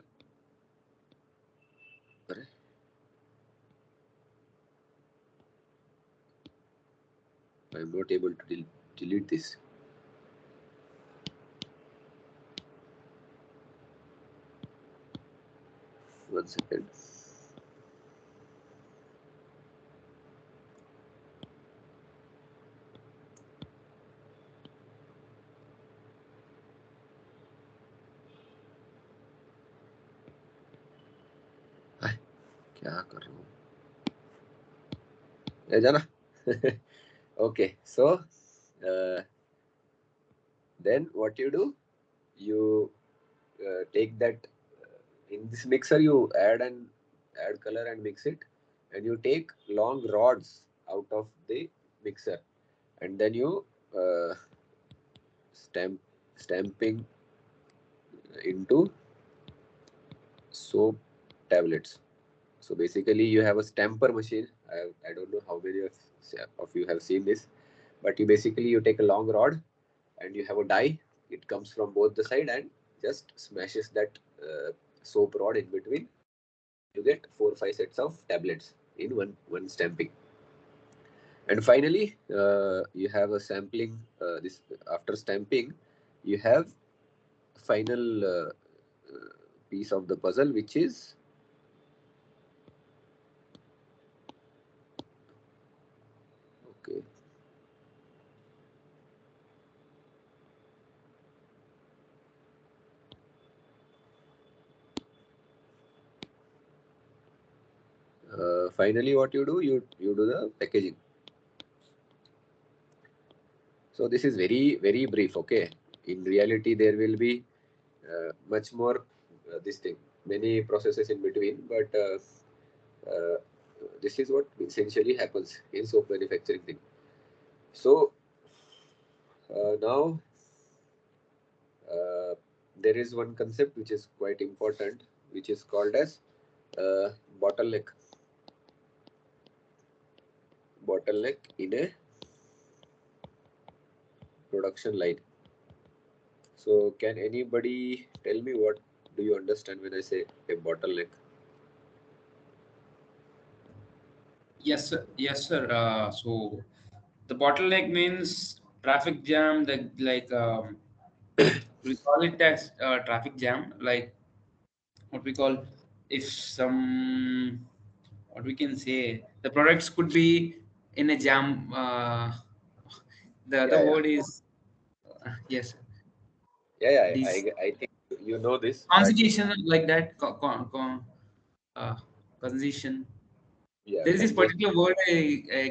Speaker 1: I'm not able to delete this. One second. क्या कर रहा हूँ ए जाना okay, so then what you do, you take that in this mixer, you add color and mix it, and you take long rods out of the mixer, and then you uh, stamping into soap tablets. So basically, you have a stamper machine. I don't know how many of you have seen this, but you take a long rod and you have a die. It comes from both the side and just smashes that soap rod in between. You get 4 or 5 sets of tablets in one stamping. And finally, you have a sampling. This after stamping, you have final piece of the puzzle, which is okay. Finally, what you do, you do the packaging. So this is very brief. Okay, in reality, there will be much more this thing, many processes in between, but this is what essentially happens in soap manufacturing thing. So now there is one concept which is quite important, which is called as uh, bottleneck. Bottleneck in a production line. So can anybody tell me what do you understand when I say a bottleneck?
Speaker 3: Yes, sir. Yes, sir. So the bottleneck means traffic jam. The like we call it as traffic jam. Like what we call, if some, what we can say, the products could be in a jam. The other
Speaker 1: Yeah, yeah,
Speaker 3: word is yes, this
Speaker 1: I think you know this, but
Speaker 3: conjugation like that. Conjugation.
Speaker 1: yeah,
Speaker 3: There is this
Speaker 1: congestion.
Speaker 3: particular word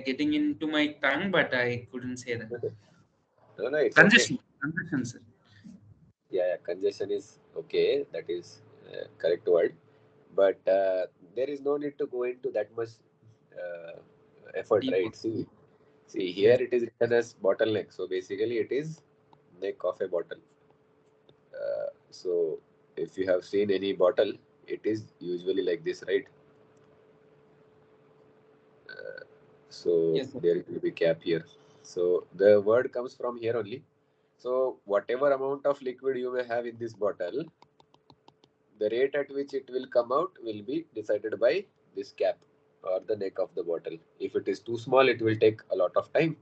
Speaker 3: getting into my tongue, but I couldn't say that.
Speaker 1: No, it's okay.
Speaker 3: Congestion. Congestion, sir.
Speaker 1: Yeah, congestion is okay. That is correct word, but there is no need to go into that much uh, effort,
Speaker 3: Deep.
Speaker 1: right? See here
Speaker 3: Yes.
Speaker 1: it is written as bottleneck. So basically, it is neck of a bottle. So if you have seen any bottle, it is usually like this, right? So
Speaker 3: Yes, sir.
Speaker 1: there will be cap here. So the word comes from here only. So whatever amount of liquid you may have in this bottle, the rate at which it will come out will be decided by this cap or the neck of the bottle. If it is too small, it will take a lot of time.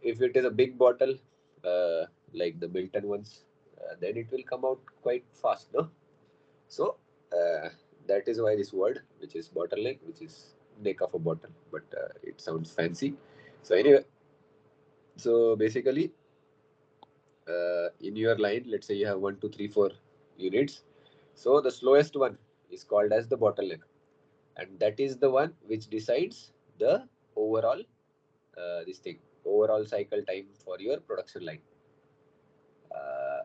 Speaker 1: If it is a big bottle, like the Milton ones, then it will come out quite fast, no? So that is why this word, which is bottleneck, which is neck of a bottle, but it sounds fancy. So anyway, so basically, in your line, let's say you have 1, 2, 3, 4 units. So the slowest one is called as the bottleneck, and that is the one which decides the overall this thing, overall cycle time for your production line,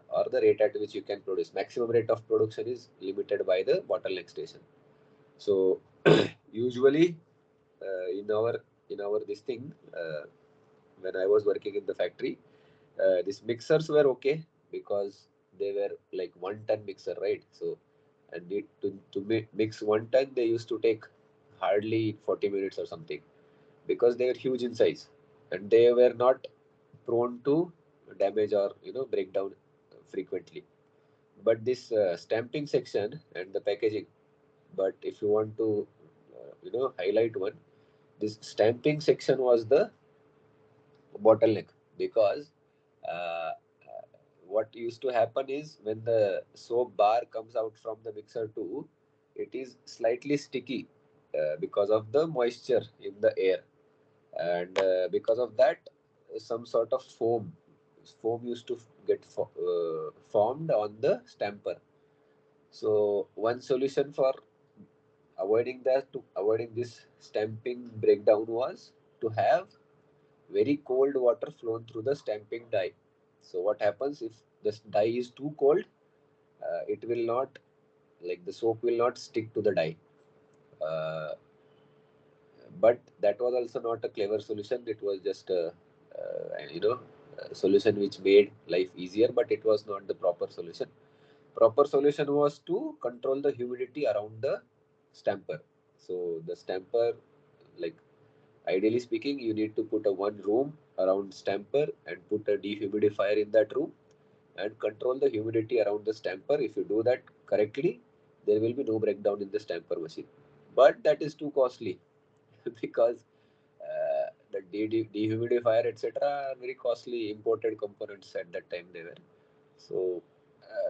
Speaker 1: or the rate at which you can produce. Maximum rate of production is limited by the bottleneck station. So usually in our this thing, when I was working in the factory, these mixers were okay because they were like 1 ton mixer, right? So and to mix 1 ton, they used to take hardly 40 minutes or something, because they were huge in size and they were not prone to damage or breakdown frequently. But this stamping section and the packaging, but if you want to highlight one, this stamping section was the bottleneck, because uh, what used to happen is when the soap bar comes out from the mixer too, it is slightly sticky because of the moisture in the air, and because of that, some sort of foam used to get formed on the stamper. So one solution for avoiding this stamping breakdown was to have very cold water flown through the stamping die. So what happens if the die is too cold? It will not, like, the soap will not stick to the die. Uh, but that was also not a clever solution. It was just a solution which made life easier, but it was not the proper solution. Proper solution was to control the humidity around the stamper. So the stamper, like, ideally speaking, you need to put a one room around stamper and put a dehumidifier in that room and control the humidity around the stamper. If you do that correctly, there will be no breakdown in the stamper machine. But that is too costly because the dehumidifier, etc., are very costly imported components at that time they were. So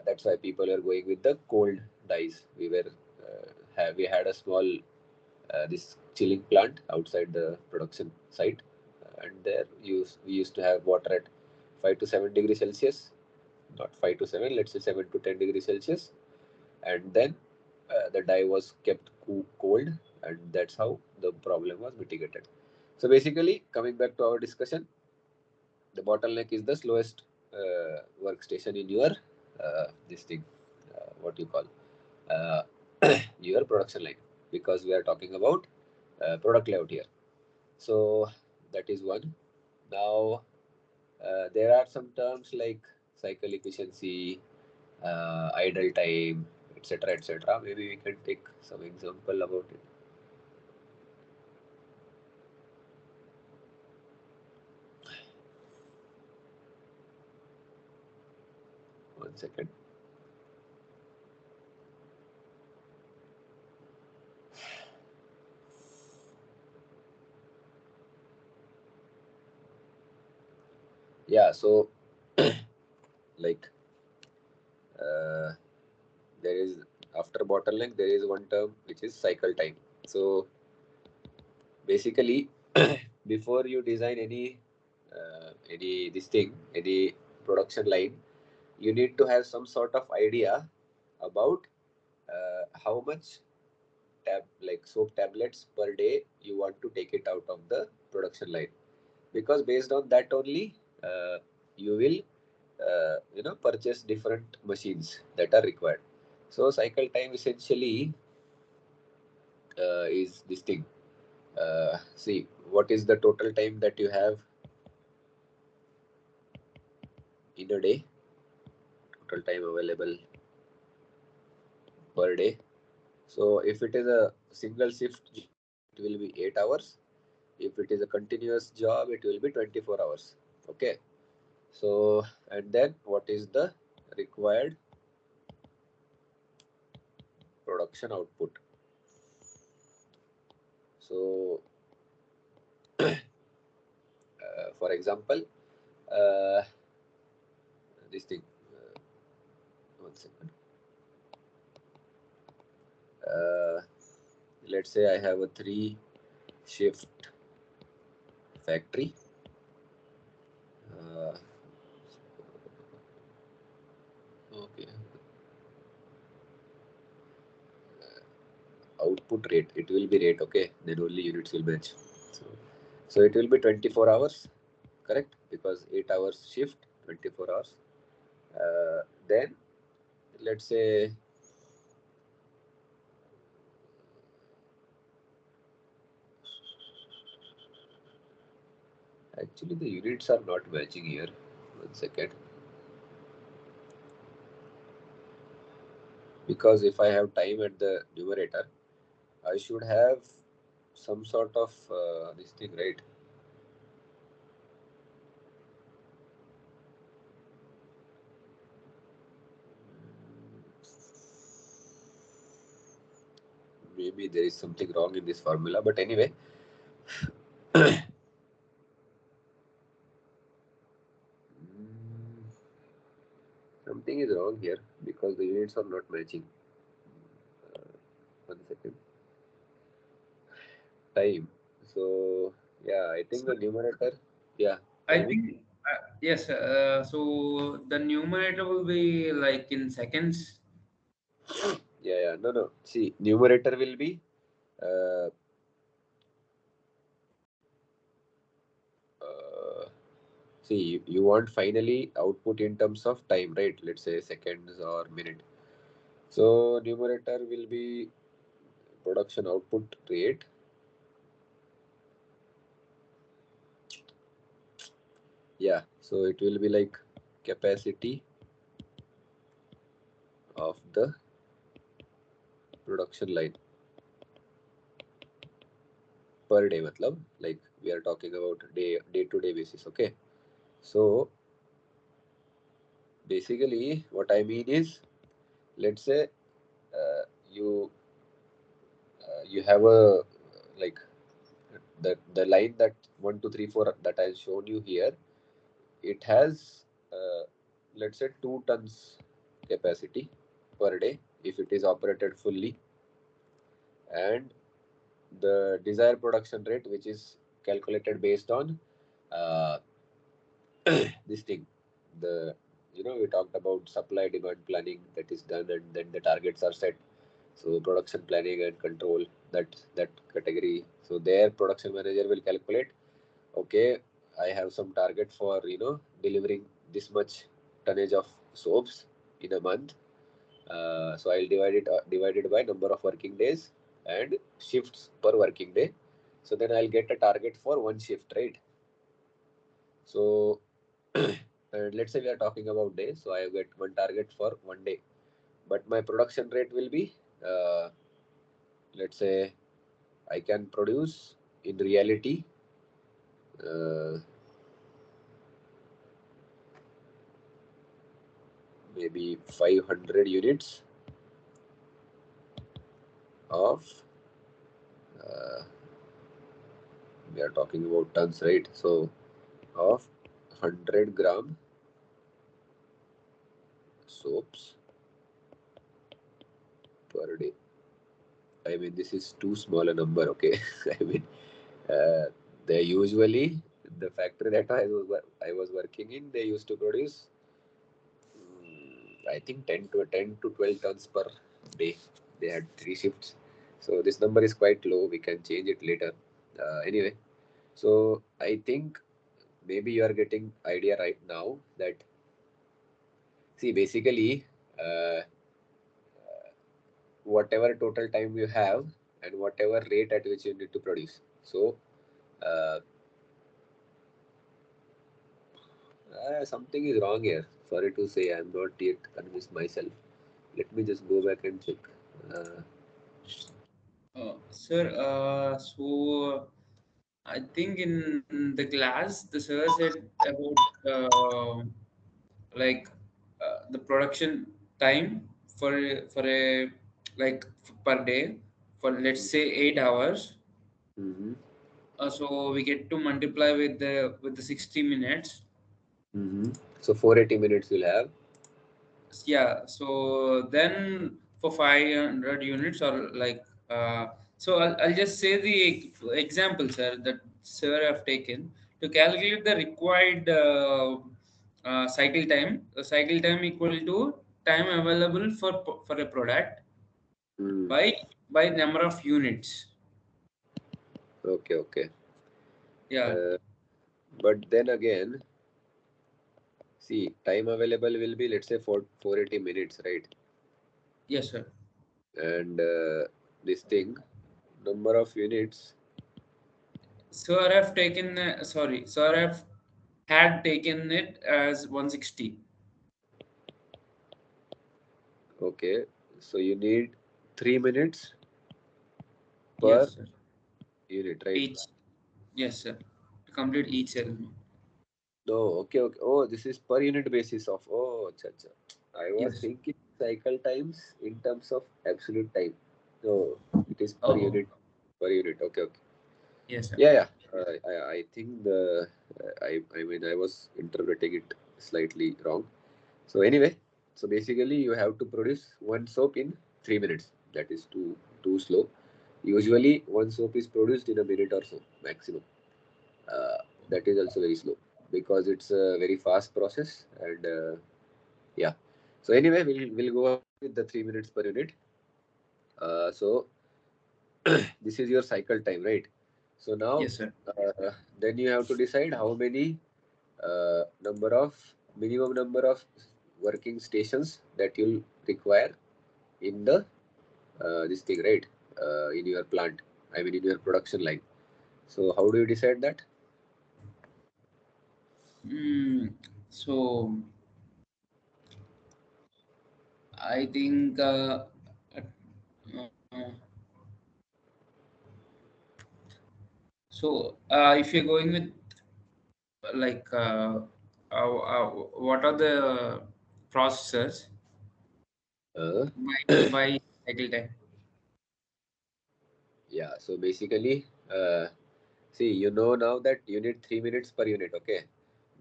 Speaker 1: that's why people are going with the cold dyes. We had a small this chilling plant outside the production site, and there we used to have water at 5 to 7 degrees Celsius, not 5 to 7, let's say 7 to 10 degrees Celsius, and then the dye was kept cold, and that's how the problem was mitigated. So basically, coming back to our discussion, the bottleneck is the slowest workstation in your this thing, what you call uh, your production line, because we are talking about product layout here. So that is one. Now there are some terms like cycle efficiency, idle time, etc., etc. Maybe we can take some example about it. One second. Yeah, so like uh, there is, after bottleneck, there is one term which is cycle time. So basically, before you design any production line, you need to have some sort of idea about how much like soap tablets per day you want to take it out of the production line, because based on that only you will purchase different machines that are required. So cycle time essentially is this thing. See, what is the total time that you have in a day? Total time available per day. So if it is a single shift, it will be 8 hours. If it is a continuous job, it will be 24 hours. Okay. So, and then what is the required production output? So, for example, uh, this thing, one second. Uh, let's say I have a 3-shift factory. Okay. Output rate, it will be rate, okay, then only units will match. So it will be 24 hours, correct, because 8 hours shift, 24 hours. Then let's say actually the units are not matching here. One second. Because if I have time at the numerator, I should have some sort of this thing, right? Maybe there is something wrong in this formula, but anyway. Something is wrong here because the units are not matching. One second. Time. So yeah, I think the numerator. Yeah.
Speaker 3: I think yes. So the numerator will be like in seconds.
Speaker 1: Yeah. No. See, numerator will be uh, uh, see, you want finally output in terms of time, right? Let's say seconds or minute. So numerator will be production output rate. Yeah, so it will be like capacity of the production line per day, matlab, like we are talking about day to day basis. Okay, so basically what I mean is, let's say uh, you you have a like the line that 1 2 3 4 that I've shown you here. It has let's say 2 tons capacity per day if it is operated fully, and the desired production rate, which is calculated based on uh, this thing, the we talked about supply demand planning that is done, and then the targets are set. So production planning and control, that category. So their production manager will calculate, okay, I have some target for delivering this much tonnage of soaps in a month. So I'll divide it by number of working days and shifts per working day. So then I'll get a target for one shift, right? So and let's say we are talking about days, so I get one target for one day, but my production rate will be let's say I can produce in reality uh, maybe 500 units of uh, we are talking about tons, right? So of 100-gram soaps per day. I mean, this is too small a number, okay? I mean, uh, they usually, the factory that I was working in, they used to produce, I think 10 to 12 tons per day. They had 3 shifts. So this number is quite low. We can change it later. Anyway, so I think maybe you are getting idea right now that, see, basically, uh, whatever total time you have and whatever rate at which you need to produce. So uh, something is wrong here. Sorry to say, I'm not yet convinced myself. Let me just go back and check. Uh,
Speaker 3: Sir, so I think in the class, the sir said about like the production time for a like per day for, let's say, 8 hours.
Speaker 1: mhm,
Speaker 3: So we get to multiply with the 60 minutes.
Speaker 1: mhm. So 480 minutes you'll have.
Speaker 3: Yeah, so then for 500 units, or like so I'll just say the example, sir, that sir have taken to calculate the required cycle time. The cycle time equal to time available for a product
Speaker 1: Mm.
Speaker 3: by number of units.
Speaker 1: Okay, okay.
Speaker 3: Yeah.
Speaker 1: Uh, but then again, see, time available will be, let's say, 480 minutes, right?
Speaker 3: Yes, sir.
Speaker 1: And this thing, number of units.
Speaker 3: Sir have taken sorry, sir have had taken it as 160.
Speaker 1: Okay, so you need 3 minutes per
Speaker 3: Yes, sir.
Speaker 1: unit, right?
Speaker 3: Each. Yes, sir. To complete each element.
Speaker 1: No, okay, okay. Oh, this is per unit basis of. Oh, acha, acha. I was
Speaker 3: Yes.
Speaker 1: thinking cycle times in terms of absolute time. No, it is per
Speaker 3: Oh,
Speaker 1: unit. Per unit. Okay, okay.
Speaker 3: yes, sir.
Speaker 1: Yeah, yeah. I think I mean I was interpreting it slightly wrong. So anyway, so basically you have to produce one soap in 3 minutes. That is too slow. Usually one soap is produced in a minute or so maximum. Uh, that is also very slow because it's a very fast process, and yeah. So anyway, we'll go with the 3 minutes per unit. So this is your cycle time, right? So now
Speaker 3: Yes, sir.
Speaker 1: then you have to decide how many minimum number of working stations that you'll require in the this thing, right? In your plant, I mean in your production line. So how do you decide that?
Speaker 3: So I think if you're going with like what are the processors
Speaker 1: Uh,
Speaker 3: by cycle time?
Speaker 1: yeah, so basically, see, you know now that you need 3 minutes per unit, okay?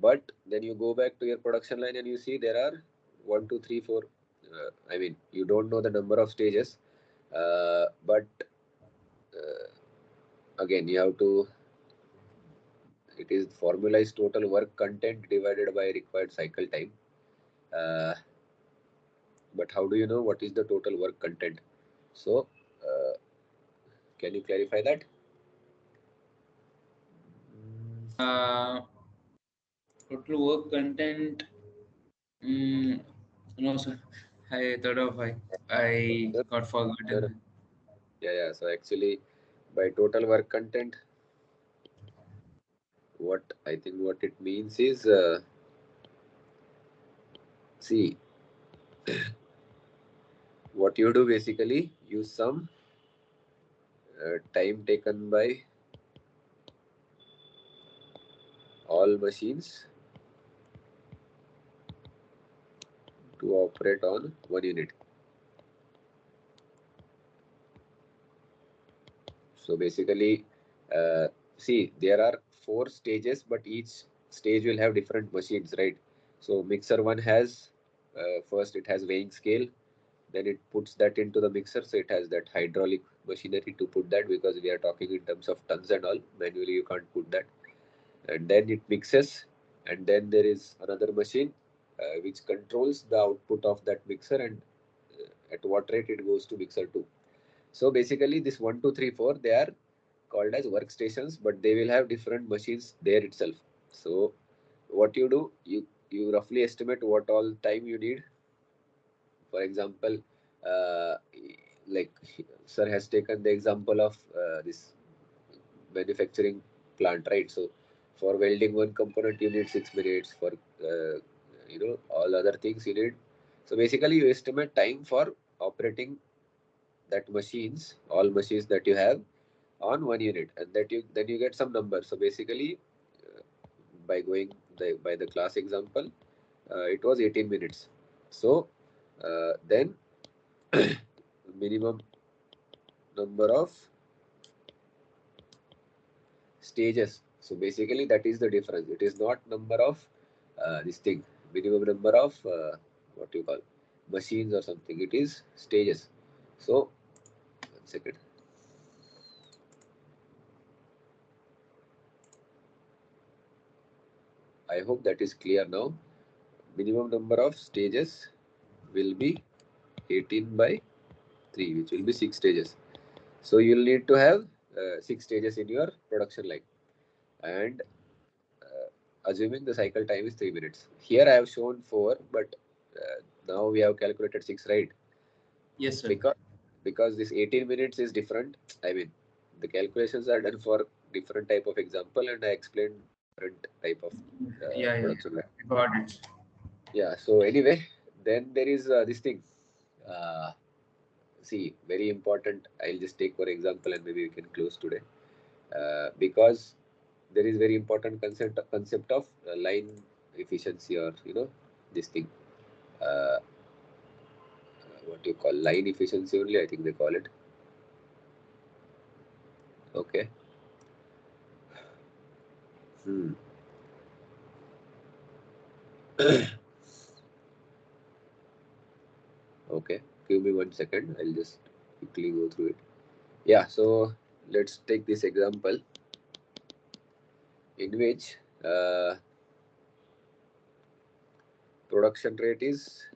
Speaker 1: But then you go back to your production line and you see there are one, two, three, four. I mean, you don't know the number of stages, but again, you have to. It is formula is total work content divided by required cycle time. Uh, but how do you know what is the total work content? So, uh, can you clarify that?
Speaker 3: Uh, Total work content. Mm, no, sir. I thought of I
Speaker 1: No,
Speaker 3: got
Speaker 1: no, no.
Speaker 3: forgotten.
Speaker 1: Yeah, yeah. So actually, by total work content, what I think what it means is, see, what you do basically, you sum time taken by all machines to operate on one unit. So basically, see, there are four stages, but each stage will have different machines, right? So mixer one has first it has weighing scale, then it puts that into the mixer, so it has that hydraulic machinery to put that, because we are talking in terms of tons and all. Manually, you can't put that. And then it mixes, and then there is another machine which controls the output of that mixer, and at what rate it goes to mixer 2. So basically, this 1, 2, 3, 4, they are called as workstations, but they will have different machines there itself. So what you do, you roughly estimate what all time you need. For example, uh, like sir has taken the example of this manufacturing plant, right? So for welding one component, you need 6 minutes. For all other things you need. So basically, you estimate time for operating that machines, all machines that you have on one unit, and that you then you get some number. So basically, uh, by going by the class example, it was 18 minutes. So then minimum number of stages. So basically, that is the difference. It is not number of this thing, minimum number of what you call machines or something. It is stages. So 1 second. I hope that is clear now. Minimum number of stages will be 18 by 3, which will be 6 stages. So you'll need to have 6 stages in your production line. And assuming the cycle time is 3 minutes. Here I have shown 4, but now we have calculated 6, right?
Speaker 3: Yes, sir.
Speaker 1: Because this 18 minutes is different. I mean, the calculations are done for different type of example, and I explained different type of
Speaker 3: Yeah, yeah,
Speaker 1: production line.
Speaker 3: I got it.
Speaker 1: Yeah. So anyway, then there is this thing. Uh, See, very important. I'll just take for example, and maybe we can close today, because there is very important concept of line efficiency, or this thing. What you call line efficiency only, I think they call it. Okay. Hmm. Okay, give me 1 second. I'll just quickly go through it. Yeah, so let's take this example in which production rate is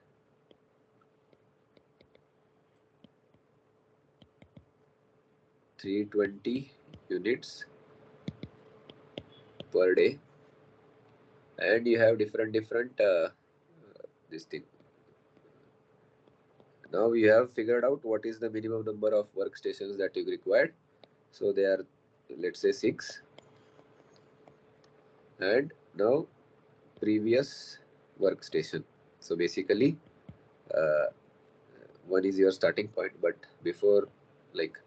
Speaker 1: 320 units per day, and you have different this thing. Now you have figured out what is the minimum number of workstations that you required. So they are, let's say, 6. And now previous workstation. So basically, uh, 1 is your starting point, but before like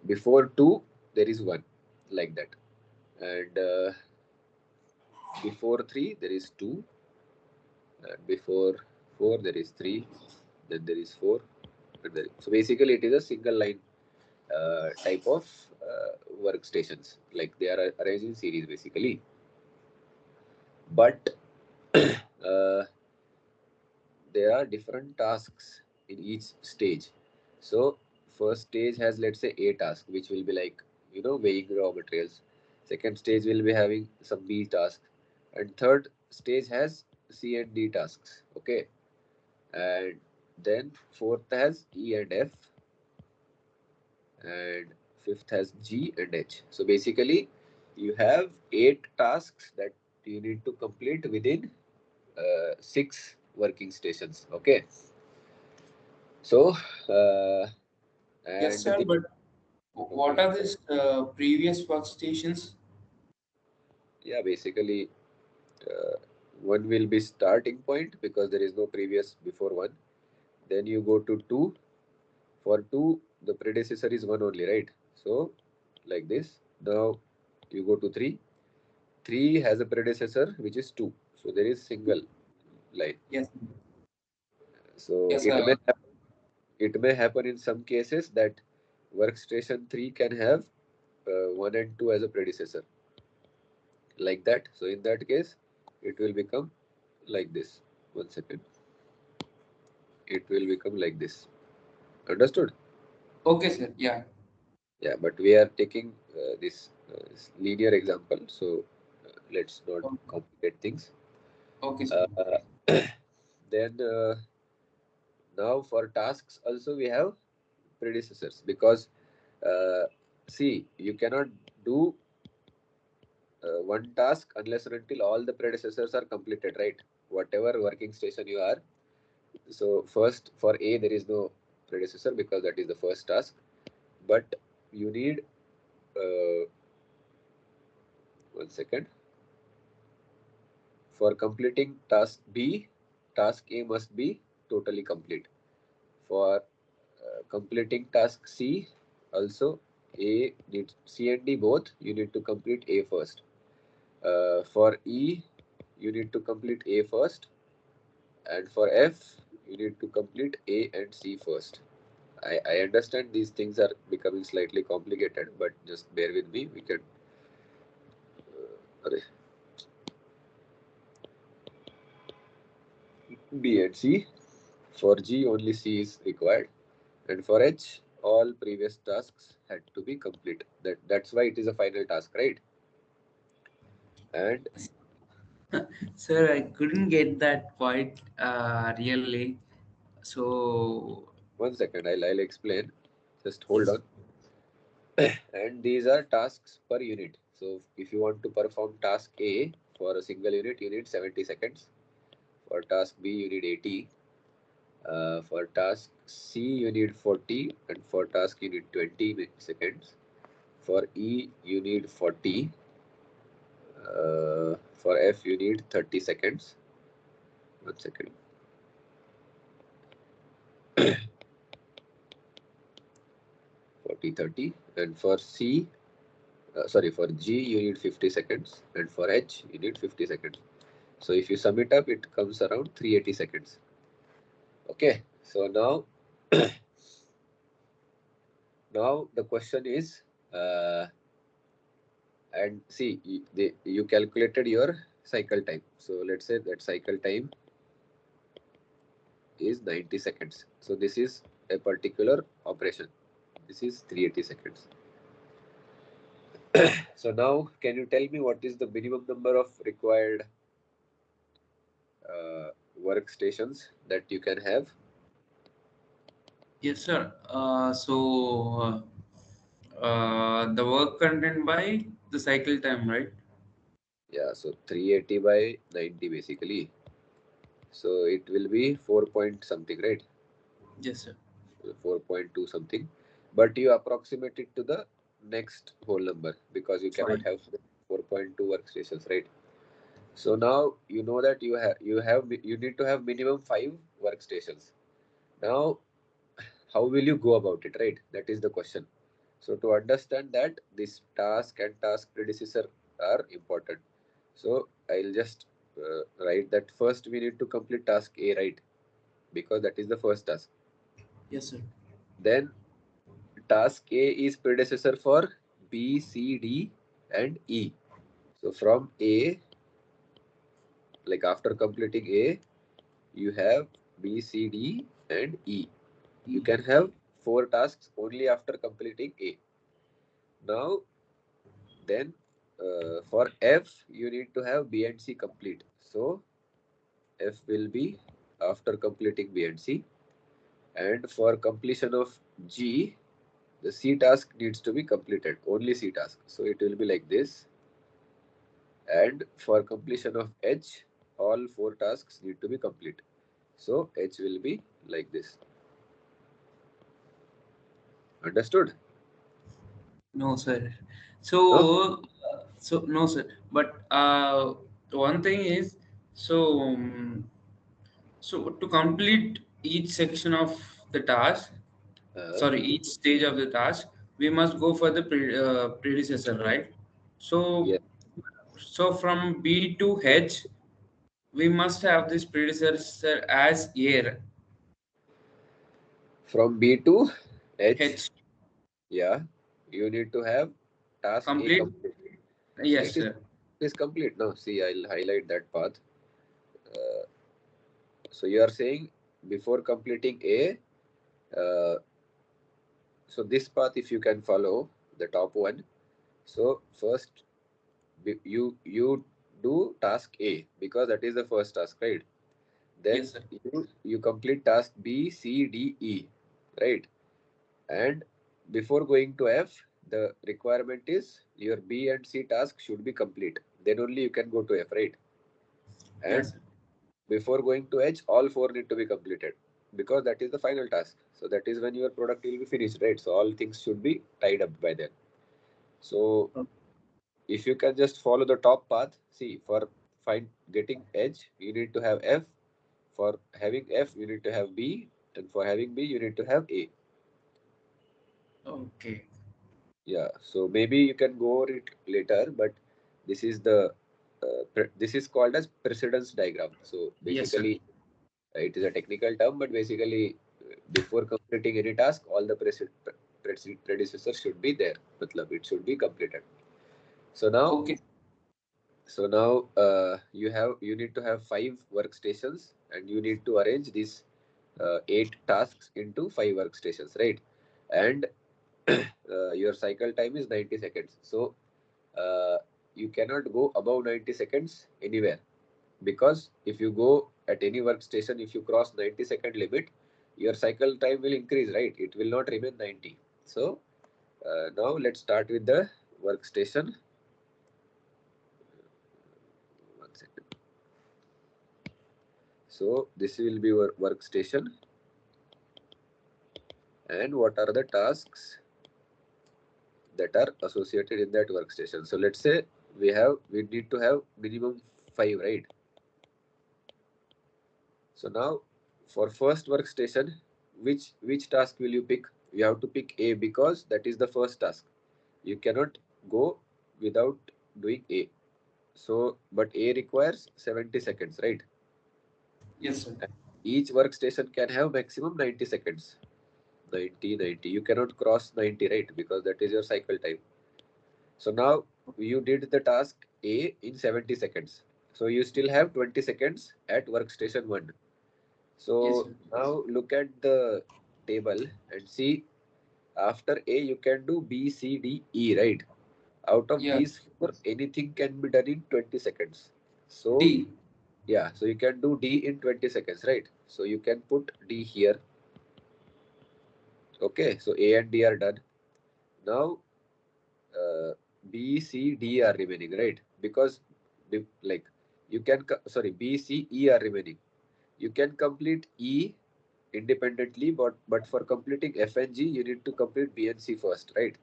Speaker 1: before 2 there is 1, like that, and before 3 there is 2, and before 4 there is 3, then there is 4, and so basically it is a single line type of workstations, like they are arranged in series basically. But there are different tasks in each stage. So first stage has, let's say, A task, which will be like, weighing raw materials. Second stage will be having some B tasks, and third stage has C and D tasks. Okay, and then fourth has E and F, and fifth has G and H. So basically, you have 8 tasks that you need to complete within 6 working stations. Okay, so
Speaker 3: Yes,
Speaker 1: and
Speaker 3: sir. But what are these previous workstations?
Speaker 1: yeah, basically, uh, one will be starting point because there is no previous before 1. Then you go to 2. For 2, the predecessor is 1 only, right? So like this. Now you go to 3. 3 has a predecessor which is 2. So there is single line.
Speaker 3: Yes.
Speaker 1: So
Speaker 3: Yes, sir.
Speaker 1: it may happen in some cases that workstation 3 can have 1 and 2 as a predecessor, like that. So in that case, it will become like this. 1 second. It will become like this. Understood?
Speaker 3: Okay, sir. Yeah.
Speaker 1: Yeah, but we are taking this linear example, so let's not complicate things.
Speaker 3: Okay, sir.
Speaker 1: Then now for tasks also we have predecessors, because uh, see, you cannot do one task unless and until all the predecessors are completed, right? Whatever working station you are. So first for A there is no predecessor because that is the first task, but you need 1 second. For completing task B, task A must be totally complete. For completing task C, also A needs C and D both. You need to complete A first. For E, you need to complete A first, and for F, you need to complete A and C first. I understand these things are becoming slightly complicated, but just bear with me. We can. Arre. B and C. For G, only C is required, and for H, all previous tasks had to be complete. That's why it is a final task, right? And
Speaker 3: Sir, I couldn't get that quite really. So,
Speaker 1: 1 second, I'll explain. Just hold on. And these are tasks per unit. So if you want to perform task A for a single unit, you need 70 seconds. For task B, you need 80. For task C, you need 40, and for task you need 20 seconds. For E, you need 40. For F, you need 30 seconds. 1 second. 40, 30. And for C, for G, you need 50 seconds. And for H, you need 50 seconds. So if you sum it up, it comes around 380 seconds. Okay. So now, now the question is, and see, you calculated your cycle time. So let's say that cycle time is 90 seconds. So this is a particular operation. This is 380 seconds. So now, can you tell me what is the minimum number of required workstations that you can have?
Speaker 3: yes, sir. The work content by the cycle time, right?
Speaker 1: Yeah, so 380 by 90 basically. So it will be 4 point something, right?
Speaker 3: Yes, sir.
Speaker 1: 4.2 something. But you approximate it to the next whole number because you cannot
Speaker 3: Fine.
Speaker 1: have 4.2 workstations, right? So now you know that you need to have minimum 5 workstations. Now, how will you go about it, right? That is the question. So to understand that, this task and task predecessor are important. So I'll just write that first we need to complete task A, right? Because that is the first task.
Speaker 3: Yes, sir.
Speaker 1: Then task A is predecessor for B, C, D, and E. So from A, like after completing A, you have B, C, D, and E. You can have 4 tasks only after completing A. Now, then for F, you need to have B and C complete. So F will be after completing B and C. And for completion of G, the C task needs to be completed, only C task. So it will be like this. And for completion of H, all 4 tasks need to be complete. So H will be like this. Understood?
Speaker 3: No, sir.
Speaker 1: No?
Speaker 3: So no, sir. But one thing is, so so to complete each section of the task,
Speaker 1: Uh,
Speaker 3: sorry, each stage of the task, we must go for the predecessor, right?
Speaker 1: yeah.
Speaker 3: So from B to H, we must have this predecessor as A,
Speaker 1: From B to H,
Speaker 3: H
Speaker 1: yeah, you need to have task A
Speaker 3: complete.
Speaker 1: complete. See,
Speaker 3: Yes, sir.
Speaker 1: it is complete now. See, I'll highlight that path. Uh, so you are saying before completing A, uh, so this path, if you can follow the top one. So first, you do task A because that is the first task, right? Then
Speaker 3: Yes, sir.
Speaker 1: you complete task B, C, D, E, right? And before going to F, the requirement is your B and C task should be complete. Then only you can go to F, right? And
Speaker 3: Yes, sir.
Speaker 1: before going to H, all 4 need to be completed because that is the final task. So that is when your product will be finished, right? So all things should be tied up by then. So if you can just follow the top path, see, for getting H, you need to have F. For having F, you need to have B, and for having B, you need to have A.
Speaker 3: Okay.
Speaker 1: Yeah, so maybe you can go over it later, but this is the this is called as precedence diagram. So
Speaker 3: Yes, sir.
Speaker 1: basically, it is a technical term, but basically, before completing any task, all the predecessors should be there. Matlab, it should be completed. So now,
Speaker 3: Okay.
Speaker 1: you need to have 5 workstations, and you need to arrange these 8 tasks into 5 workstations, right? And your cycle time is 90 seconds. So uh, you cannot go above 90 seconds anywhere because if you go at any workstation, if you cross 90-second limit, your cycle time will increase, right? It will not remain 90. So now let's start with the workstation. 1 second. So this will be your workstation, and what are the tasks that are associated in that workstation. So let's say we need to have minimum 5, right? So now for first workstation, which task will you pick? You have to pick A because that is the first task. You cannot go without doing A. So but A requires 70 seconds, right?
Speaker 3: Yes, sir.
Speaker 1: And each workstation can have maximum 90 seconds. 90. You cannot cross 90, right? Because that is your cycle time. So now you did the task A in 70 seconds. So you still have 20 seconds at workstation 1.
Speaker 3: Yes,
Speaker 1: So
Speaker 3: sir.
Speaker 1: now look at the table and see after A you can do B, C, D, E, right? Out of
Speaker 3: Yeah.
Speaker 1: these 4, anything can be done in 20 seconds. So
Speaker 3: D.
Speaker 1: yeah, so you can do D in 20 seconds, right? So you can put D here. Okay, so A and D are done. Now B, C, D are remaining, right? Because like you can B, C, E are remaining. You can complete E independently, but for completing F and G, you need to complete B and C first, right?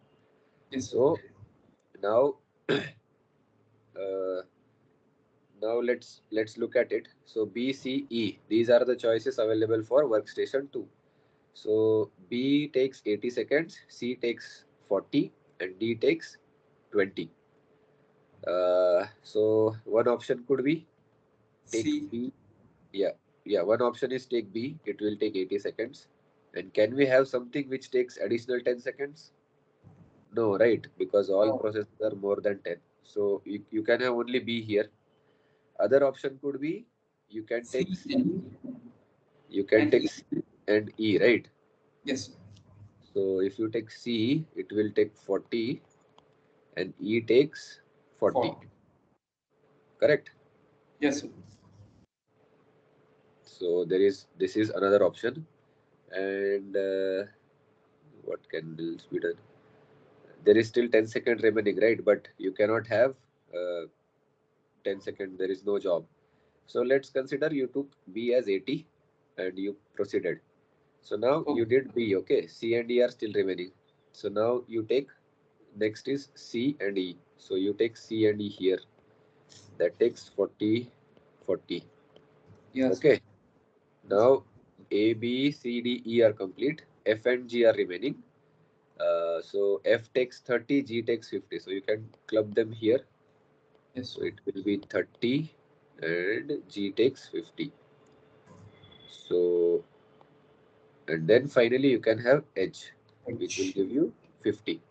Speaker 3: Yes, sir.
Speaker 1: So now uh, now let's look at it. So B, C, E, these are the choices available for workstation 2. So B takes 80 seconds, C takes 40, and D takes 20. So one option could be take
Speaker 3: C.
Speaker 1: B. Yeah, yeah. One option is take B. It will take 80 seconds. And can we have something which takes additional 10 seconds? No, right? Because all
Speaker 3: Oh,
Speaker 1: processes are more than 10. So you can have only B here. Other option could be you can take
Speaker 3: C
Speaker 1: C, you can
Speaker 3: and
Speaker 1: take
Speaker 3: E.
Speaker 1: C and E, right?
Speaker 3: Yes, sir.
Speaker 1: So if you take C, it will take 40 and E takes 40.
Speaker 3: 40.
Speaker 1: Correct?
Speaker 3: Yes, sir.
Speaker 1: So this is another option. And what can else be done? There is still 10 seconds remaining, right? But you cannot have 10 seconds. There is no job. So let's consider you took B as 80 and you proceeded. So now you
Speaker 3: Okay.
Speaker 1: did B, okay? C and E are still remaining. So now you take, next is C and E. So you take C and E here. That takes 40, 40.
Speaker 3: Yes, sir.
Speaker 1: Okay.
Speaker 3: Yes, sir.
Speaker 1: Now A, B, C, D, E are complete. F and G are remaining. So F takes 30, G takes 50. So you can club them here.
Speaker 3: Yes,
Speaker 1: So
Speaker 3: sir.
Speaker 1: it will be 30 and G takes 50. So, and then finally you can have H, which will
Speaker 3: H.
Speaker 1: give you 50.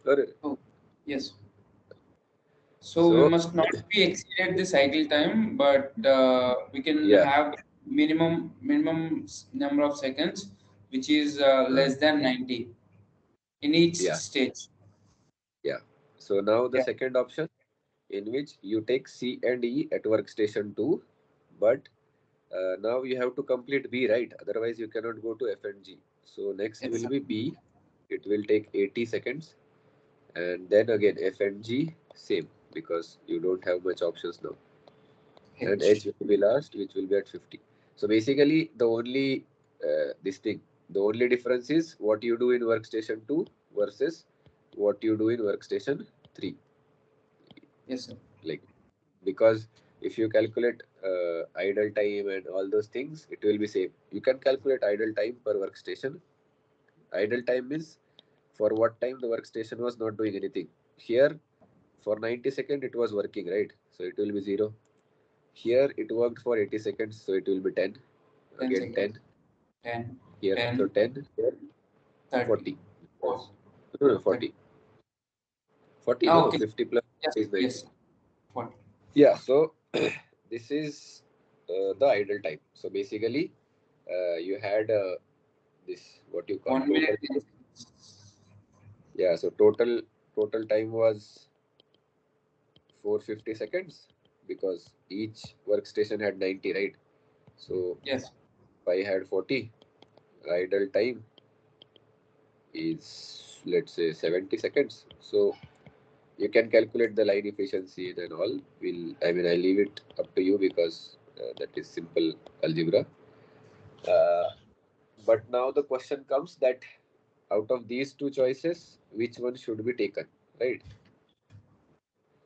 Speaker 1: Or,
Speaker 3: Oh, yes. So we
Speaker 1: so,
Speaker 3: must not be exceeded the cycle time, but we can
Speaker 1: yeah,
Speaker 3: have number of seconds, which is
Speaker 1: uh,
Speaker 3: less than 90 in each
Speaker 1: yeah,
Speaker 3: stage.
Speaker 1: yeah. So now the
Speaker 3: Yeah.
Speaker 1: second option in which you take C and E at workstation 2, but now you have to complete B, right? Otherwise you cannot go to F and G. So next
Speaker 3: Yes,
Speaker 1: will
Speaker 3: sir.
Speaker 1: be B. It will take 80 seconds. And then again F and G same because you don't have much options now. And H
Speaker 3: H.
Speaker 1: will be last, which will be at 50. So basically the only the only difference is what you do in workstation 2 versus what you do in workstation 3.
Speaker 3: Yes, sir.
Speaker 1: Like, because if you calculate idle time and all those things, it will be same. You can calculate idle time per workstation. Idle time means for what time the workstation was not doing anything. Here, for 90 seconds, it was working, right? So it will be 0. Here, it worked for 80 seconds, so it will be 10.
Speaker 3: 10
Speaker 1: Again,
Speaker 3: seconds.
Speaker 1: 10.
Speaker 3: 10,
Speaker 1: Here, so
Speaker 3: 10,
Speaker 1: 10. Here,
Speaker 3: 30.
Speaker 1: 40.
Speaker 3: Oh,
Speaker 1: No, no,
Speaker 3: 30.
Speaker 1: 40. 40,
Speaker 3: Ah,
Speaker 1: no,
Speaker 3: okay.
Speaker 1: 50 plus
Speaker 3: Yes,
Speaker 1: is 90.
Speaker 3: yes. 40.
Speaker 1: Yeah, so this is the idle time. So basically, you had this what you call
Speaker 3: 1 minute.
Speaker 1: total.
Speaker 3: 10 seconds.
Speaker 1: Yeah, so total time was 450 seconds because each workstation had 90, right? So
Speaker 3: Yes.
Speaker 1: if I had 40, idle time is, let's say, 70 seconds. So you can calculate the line efficiency and all. I mean, I leave it up to you because that is simple algebra. Uh, but now the question comes that out of these two choices, which one should be taken, right?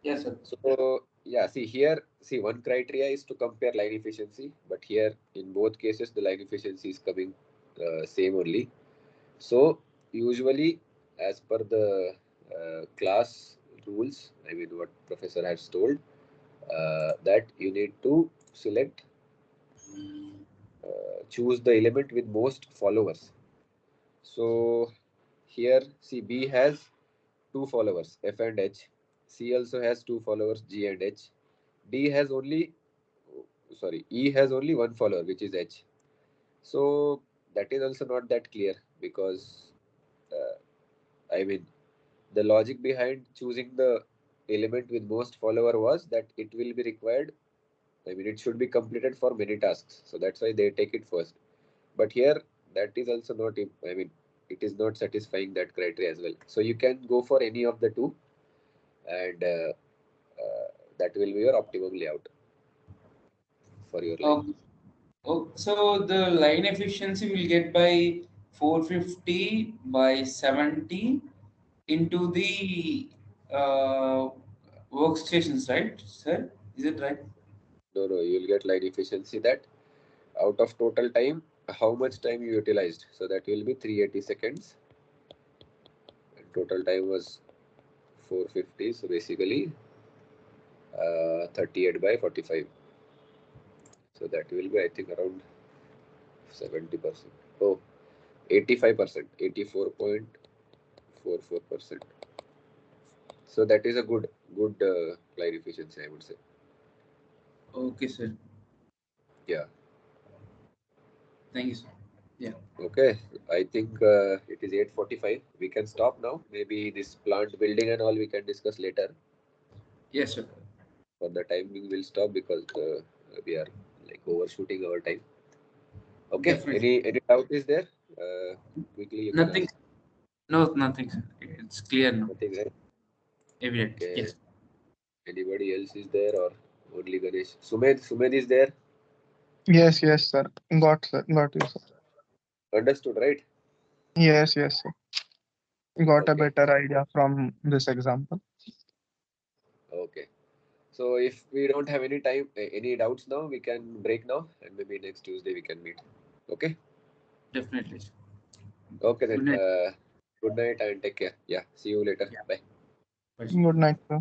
Speaker 3: Yes, sir.
Speaker 1: So yeah, see here, see one criteria is to compare line efficiency, but here in both cases the line efficiency is coming same only. So usually, as per the class rules, I mean what professor has told, that you need to select, choose the element with most followers. So here, see B has two followers, F and H. C also has two followers, G and H. D has only, E has only one follower, which is H. So that is also not that clear because, I mean, the logic behind choosing the element with most follower was that it will be required. I mean, it should be completed for many tasks. So that's why they take it first. But here, that is also not, I mean, it is not satisfying that criteria as well. So you can go for any of the two. and that will be your optimum layout for your line.
Speaker 3: Okay. Oh, so the line efficiency will get by 450 by 70 into the workstations, right, sir? Is it right?
Speaker 1: No, you'll get line efficiency that out of total time, how much time you utilized. So that will be 380 seconds. And total time was 450. So basically 38 by 45. So that will be, I think, around 70%. Oh, 85%, 84.44%. So that is a good line efficiency, I would say.
Speaker 3: Okay, sir.
Speaker 1: Yeah.
Speaker 3: Thank you, sir. Yeah.
Speaker 1: Okay. I think it is 8:45. We can stop now. Maybe this plant building and all we can discuss later.
Speaker 3: Yes, sir.
Speaker 1: For the time being, we'll stop because we are like overshooting our time. Okay.
Speaker 3: Definitely.
Speaker 1: Any doubt is there? Quickly you can
Speaker 3: Nothing.
Speaker 1: ask.
Speaker 3: No, nothing, sir. It's clear now.
Speaker 1: Nothing, right?
Speaker 3: Evident.
Speaker 1: Okay.
Speaker 3: Yes.
Speaker 1: Anybody else is there or only Ganesh? Sumed is there.
Speaker 2: Yes, sir. Got you, sir.
Speaker 1: Understood, right?
Speaker 2: Yes, sir. Got a
Speaker 1: Okay.
Speaker 2: better idea from this example.
Speaker 1: Okay. So if we don't have any time, any doubts now, we can break now, and maybe next Tuesday we can meet. Okay.
Speaker 3: Definitely, sir.
Speaker 1: Okay
Speaker 3: Good
Speaker 1: then.
Speaker 3: night.
Speaker 1: Good night and take care. Yeah. See you later.
Speaker 3: Yeah.
Speaker 1: Bye.
Speaker 3: Bye, sir.
Speaker 2: Good night, sir.